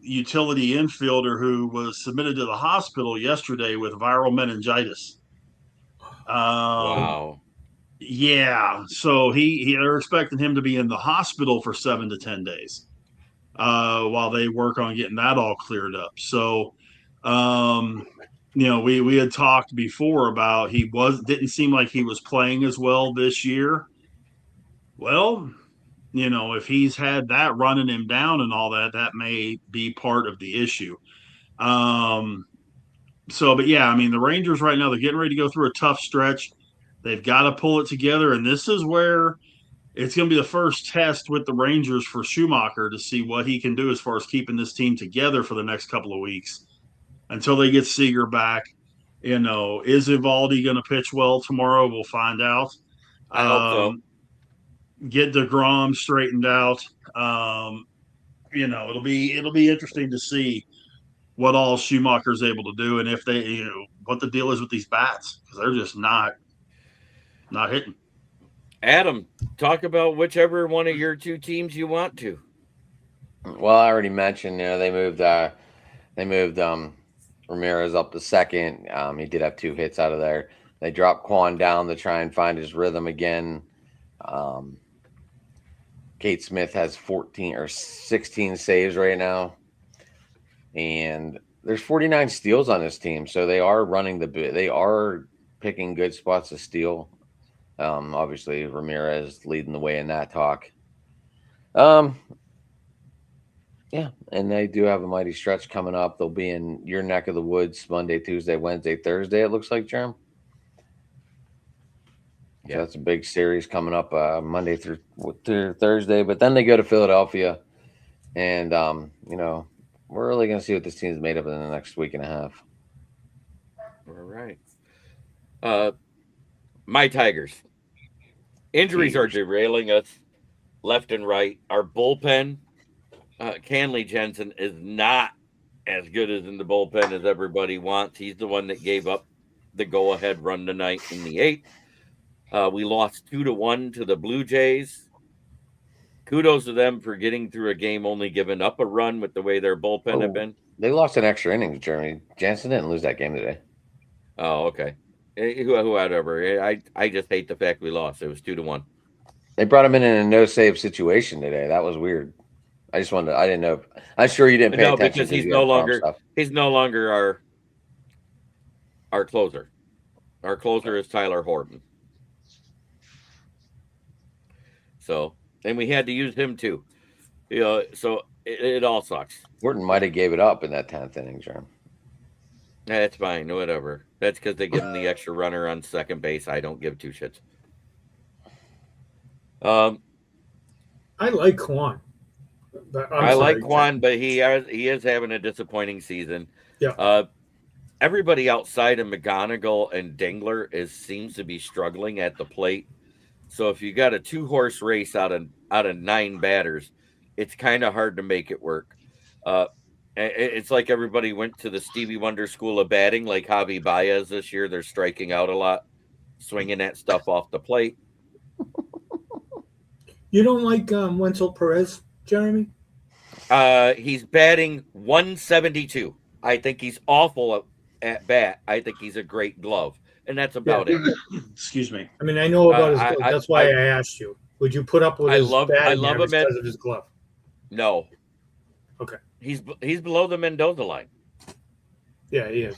utility infielder who was submitted to the hospital yesterday with viral meningitis. Wow. Yeah, so they're expecting him to be in the hospital for 7 to 10 days while they work on getting that all cleared up. So, we had talked before about didn't seem like he was playing as well this year. Well, if he's had that running him down and all that, that may be part of the issue. But yeah, I mean, the Rangers right now, they're getting ready to go through a tough stretch. They've got to pull it together. And this is where it's going to be the first test with the Rangers for Schumacher to see what he can do as far as keeping this team together for the next couple of weeks until they get Seager back. Is Evaldi going to pitch well tomorrow? We'll find out. I hope so. Get DeGrom straightened out. It'll be interesting to see what all Schumacher's able to do, and if they, what the deal is with these bats, because they're just not hitting. Adam, talk about whichever one of your two teams you want to. Well, I already mentioned, they moved Ramirez up to second. He did have 2 hits out of there. They dropped Quan down to try and find his rhythm again. Kate Smith has 14 or 16 saves right now. And there's 49 steals on this team. So they are they are picking good spots to steal. Obviously Ramirez leading the way in that talk. Yeah, and they do have a mighty stretch coming up. They'll be in your neck of the woods Monday, Tuesday, Wednesday, Thursday, it looks like, Jerem. Yeah, so that's a big series coming up Monday through Thursday. But then they go to Philadelphia. And, we're really going to see what this team is made of in the next week and a half. All right. My Tigers. Injuries are derailing us left and right. Our bullpen, Canley Jensen, is not as good as in the bullpen as everybody wants. He's the one that gave up the go-ahead run tonight in the 8th. We lost 2-1 to the Blue Jays. Kudos to them for getting through a game only giving up a run with the way their bullpen have been. They lost an extra innings, Jeremy. Jansen didn't lose that game today. Oh, okay. Whoever. I just hate the fact we lost. It was 2-1. They brought him in a no-save situation today. That was weird. I didn't know. I'm sure you didn't pay attention. Because he's no longer our closer. Our closer is Tyler Horton. So, and we had to use him too. So it all sucks. Horton might have gave it up in that 10th inning, Jeremy. That's fine. Whatever. That's because they give him the extra runner on second base. I don't give 2 shits. I like Quan. Like Quan, but he is having a disappointing season. Yeah. Everybody outside of McGonigal and Dingler seems to be struggling at the plate. So if you got a 2-horse race out of 9 batters, it's kind of hard to make it work. It's like everybody went to the Stevie Wonder school of batting, like Javi Baez this year. They're striking out a lot, swinging that stuff off the plate. You don't like Wenzel Perez, Jeremy? He's batting 172. I think he's awful at bat. I think he's a great glove, and that's about it. Excuse me. I mean, I know about his glove. That's why I asked you. Would you put up with his batting because of his glove? No. Okay. He's below the Mendoza line. Yeah, he is.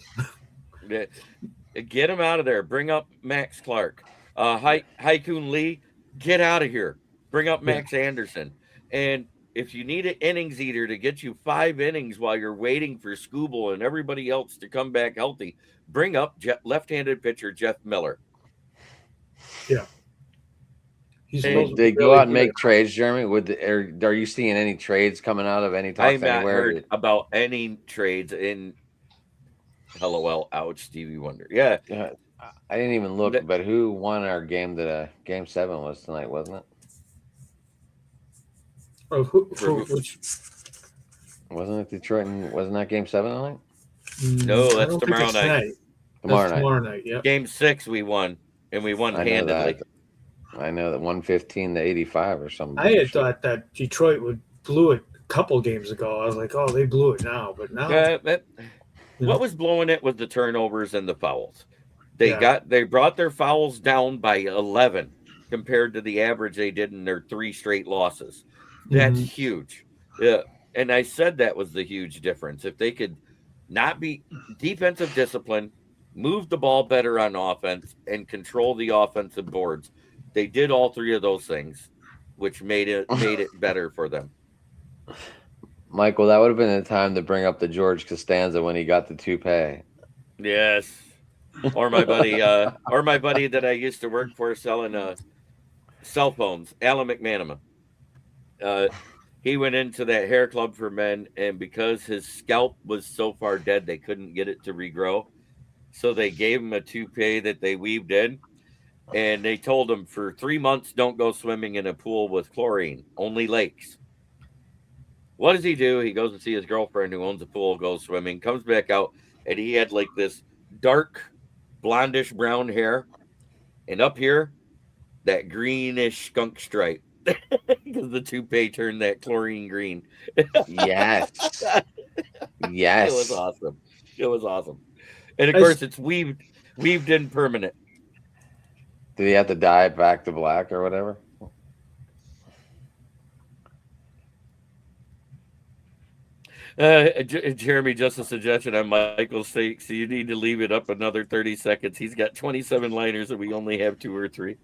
Get him out of there. Bring up Max Clark. Haikun Lee, get out of here. Bring up Max Anderson. And if you need an innings eater to get you 5 innings while you're waiting for Scooble and everybody else to come back healthy, bring up left-handed pitcher Jeff Miller. Yeah. Would they go out and make trades, Jeremy? Are you seeing any trades coming out of any talks I've not anywhere? heard about any trades in LOL. Ouch, Stevie Wonder. Yeah. I didn't even look, but who won our game? Game 7 was tonight, wasn't it? Oh, which? Wasn't it Detroit? Wasn't that Game 7 tonight? No, that's tomorrow night. Tomorrow night. Yeah. Game 6 we won, and we won handedly. I know that 115 to 85 or something. I had thought that Detroit blew it a couple games ago. I was like, oh, they blew it now, but now. What was blowing it was the turnovers and the fouls. They brought their fouls down by 11 compared to the average they did in their 3 straight losses. That's huge. Yeah. And I said that was the huge difference. If they could not be defensive discipline, move the ball better on offense, and control the offensive boards, they did all 3 of those things, which made it better for them. Michael, that would have been the time to bring up the George Costanza when he got the toupee. Yes. Or my buddy that I used to work for selling cell phones, Alan McManama. He went into that hair club for men, and because his scalp was so far dead, they couldn't get it to regrow. So they gave him a toupee that they weaved in, and they told him for 3 months, don't go swimming in a pool with chlorine, only lakes. What does he do? He goes to see his girlfriend who owns a pool, goes swimming, comes back out, and he had like this dark blondish brown hair, and up here, that greenish skunk stripe. Because the toupee turned that chlorine green. Yes. Yes. It was awesome. And of course, it's weaved in permanent. Did he have to dye it back to black or whatever? Jeremy, just a suggestion on Michael's sake. So you need to leave it up another 30 seconds. He's got 27 liners and we only have 2 or 3.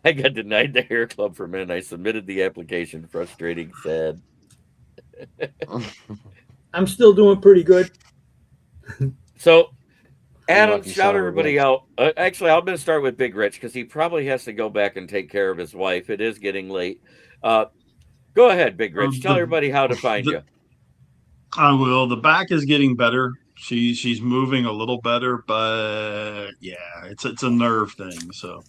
I got denied the hair club for men. I submitted the application. Frustrating, sad. I'm still doing pretty good. So, Adam, shout everybody out. Actually, I'm going to start with Big Rich because he probably has to go back and take care of his wife. It is getting late. Go ahead, Big Rich. Tell everybody how to find you. I will. The back is getting better. She's moving a little better, but yeah, it's a nerve thing. So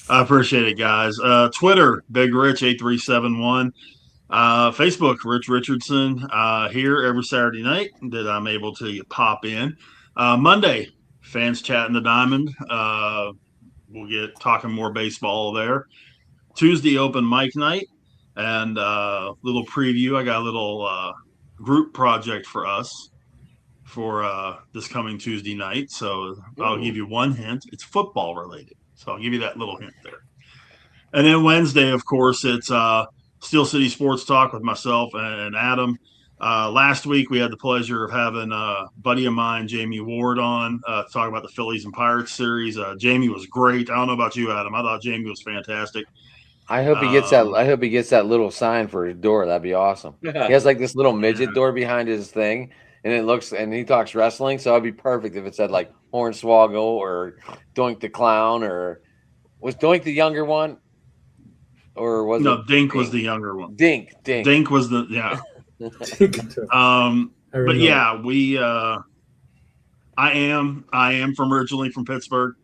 I appreciate it, guys. Twitter, Big Rich 8371. Facebook, Rich Richardson. Here every Saturday night that I'm able to pop in. Monday, Fans Chatting the Diamond. We'll get talking more baseball there. Tuesday, open mic night, and little preview. I got a little group project for us for this coming Tuesday night. So I'll give you one hint. It's football related. So I'll give you that little hint there. And then Wednesday, of course, it's Steel City Sports Talk with myself and Adam. Last week, we had the pleasure of having a buddy of mine, Jamie Ward, on to talk about the Phillies and Pirates series. Jamie was great. I don't know about you, Adam. I thought Jamie was fantastic. I hope he gets that. I hope he gets that little sign for his door. That'd be awesome. He has like this little midget door behind his thing, and it looks. And he talks wrestling, so it'd be perfect if it said like Hornswoggle or Doink the Clown, or was Doink the younger one, or was Dink was the younger one. Dink was the but yeah, we. I am originally from Pittsburgh.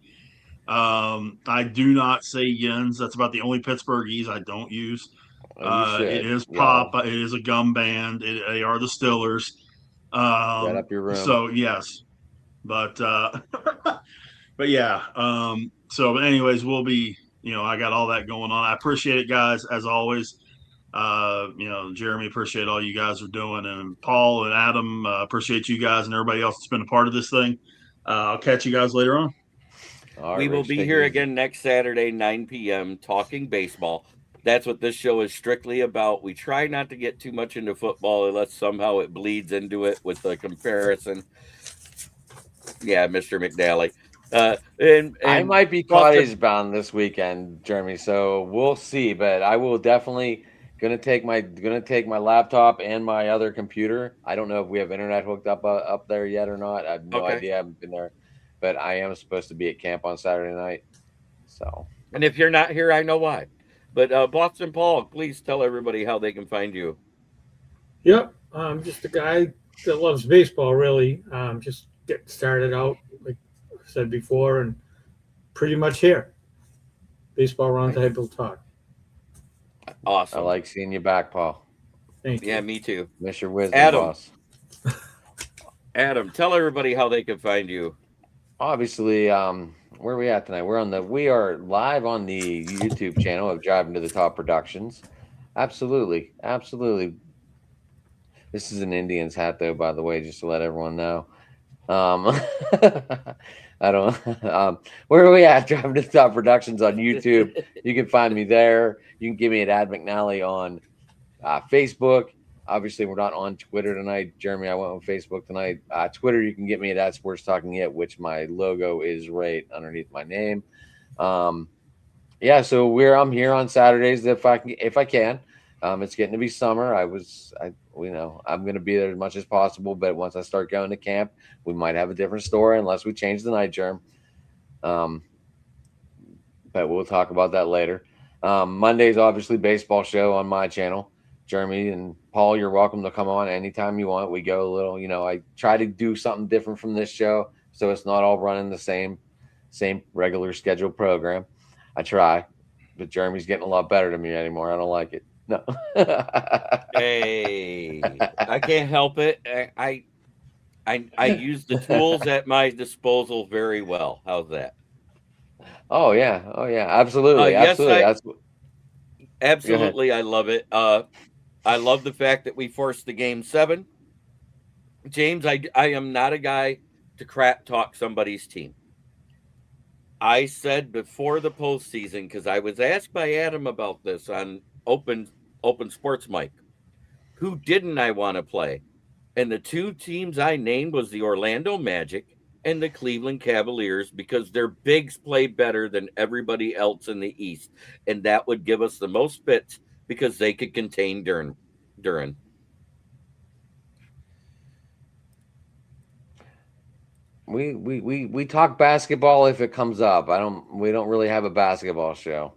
I do not say yins. That's about the only Pittsburghese I don't use. It is pop. It is a gum band. They are the Stillers. Right up your room. So yes, but but yeah. So, but anyways, we'll be. I got all that going on. I appreciate it, guys, as always. Jeremy, appreciate all you guys are doing, and Paul and Adam, appreciate you guys and everybody else that's been a part of this thing. I'll catch you guys later on. We will be here again next Saturday, 9 p.m., talking baseball. That's what this show is strictly about. We try not to get too much into football unless somehow it bleeds into it with the comparison. Yeah, Mr. McNally. And I might be cottage bound this weekend, Jeremy. So we'll see. But I will definitely gonna take my laptop and my other computer. I don't know if we have internet hooked up there yet or not. I have no idea. I haven't been there, but I am supposed to be at camp on Saturday night. So, and if you're not here, I know why. But Boston Paul, please tell everybody how they can find you. Yep, I'm just a guy that loves baseball. Really, just getting started out, like I said before, and pretty much here. Baseball Roundtable Talk. Awesome. I like seeing you back, Paul. Thank you. Yeah, me too. Miss your wisdom, boss. Adam, tell everybody how they can find you. Obviously, where are we at tonight? We are live on the YouTube channel of Driving to the Top Productions. Absolutely. This is an Indians hat, though, by the way, just to let everyone know. I don't. Where are we at? Driving to the Top Productions on YouTube. You can find me there. You can give me an Ad McNally on Facebook. Obviously, we're not on Twitter tonight. Jeremy, I went on Facebook tonight. Twitter, you can get me at Sports Talking It, which my logo is right underneath my name. Yeah, so I'm here on Saturdays if I can. It's getting to be summer. I'm going to be there as much as possible. But once I start going to camp, we might have a different story unless we change the night, Germ. But we'll talk about that later. Monday's obviously baseball show on my channel. Jeremy and Paul, you're welcome to come on anytime you want. We go a little, I try to do something different from this show, so it's not all running the same regular scheduled program. I try, but Jeremy's getting a lot better than me anymore. I don't like it. No. Hey, I can't help it. I use the tools at my disposal very well. How's that? Oh yeah, absolutely, absolutely. Absolutely, I love it. I love the fact that we forced the Game 7. James, I am not a guy to crap talk somebody's team. I said before the postseason, because I was asked by Adam about this on open sports mic, who didn't I want to play? And the two teams I named was the Orlando Magic and the Cleveland Cavaliers, because their bigs play better than everybody else in the East. And that would give us the most fits because they could contain Duran. We talk basketball if it comes up. We don't really have a basketball show.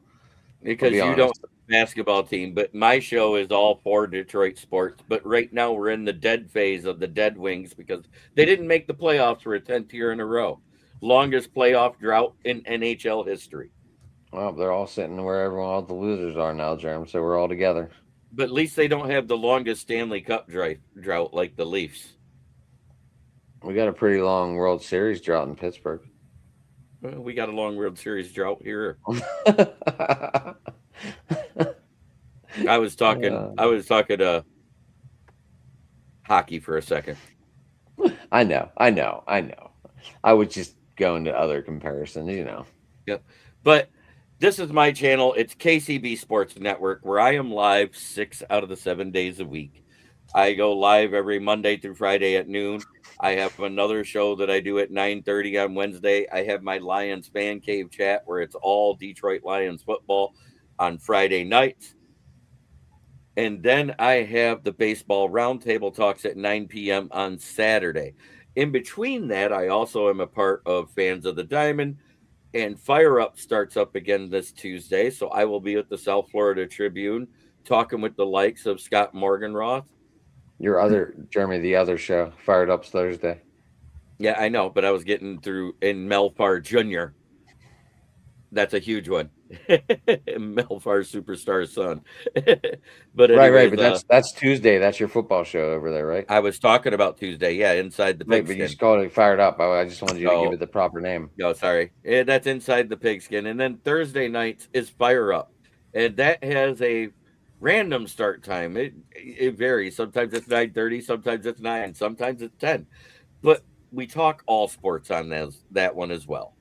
Because you don't have a basketball team, but my show is all for Detroit sports. But right now we're in the dead phase of the Dead Wings because they didn't make the playoffs for a 10th year in a row. Longest playoff drought in NHL history. Well, they're all sitting where all the losers are now, Jeremy, so we're all together. But at least they don't have the longest Stanley Cup drought like the Leafs. We got a pretty long World Series drought in Pittsburgh. Well, we got a long World Series drought here. I was talking hockey for a second. I know. I was just going to other comparisons, Yep. But this is my channel. It's KCB Sports Network, where I am live 6 out of the 7 days a week. I go live every Monday through Friday at noon. I have another show that I do at 9:30 on Wednesday. I have my Lions Fan Cave chat, where it's all Detroit Lions football on Friday nights. And then I have the Baseball Roundtable Talks at 9 p.m. on Saturday. In between that, I also am a part of Fans of the Diamond, and Fire Up starts up again this Tuesday. So I will be at the South Florida Tribune talking with the likes of Scott Morganroth. Jeremy, the other show, Fired Up's Thursday. Yeah, I know, but I was getting through in Melfar Jr. That's a huge one. Melfar Superstar son. But anyways, right. But that's Tuesday. That's your football show over there, right? I was talking about Tuesday. Yeah, Inside the Pigskin. But you just called it Fired Up. I just wanted you to give it the proper name. No, sorry. That's Inside the Pigskin. And then Thursday nights is Fire Up. And that has a random start time. It varies. Sometimes it's 9:30, sometimes it's 9, sometimes it's 10. But we talk all sports on that one as well.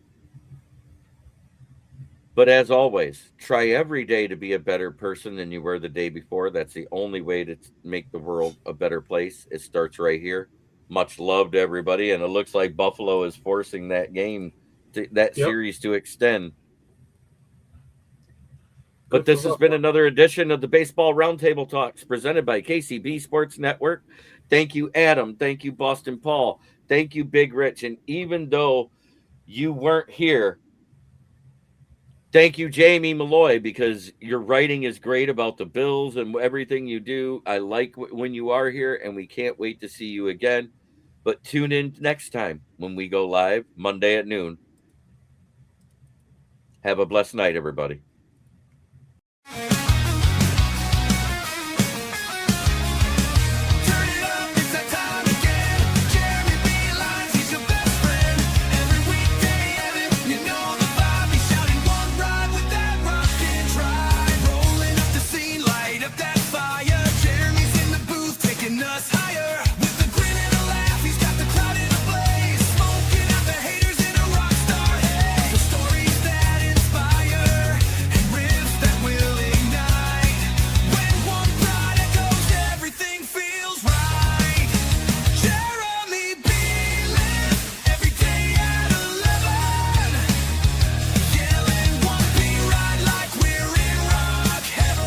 But as always, try every day to be a better person than you were the day before. That's the only way to make the world a better place. It starts right here. Much love to everybody. And it looks like Buffalo is forcing that game that series to extend. But this has been another edition of the Baseball Roundtable Talks presented by KCB Sports Network. Thank you, Adam. Thank you, Boston Paul. Thank you, Big Rich. And even though you weren't here, thank you, Jamie Malloy, because your writing is great about the Bills and everything you do. I like when you are here, and we can't wait to see you again. But tune in next time when we go live, Monday at noon. Have a blessed night, everybody.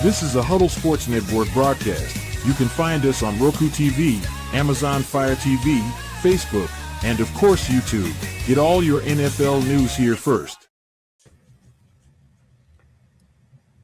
This is a Huddle Sports Network broadcast. You can find us on Roku TV, Amazon Fire TV, Facebook, and of course YouTube. Get all your NFL news here first.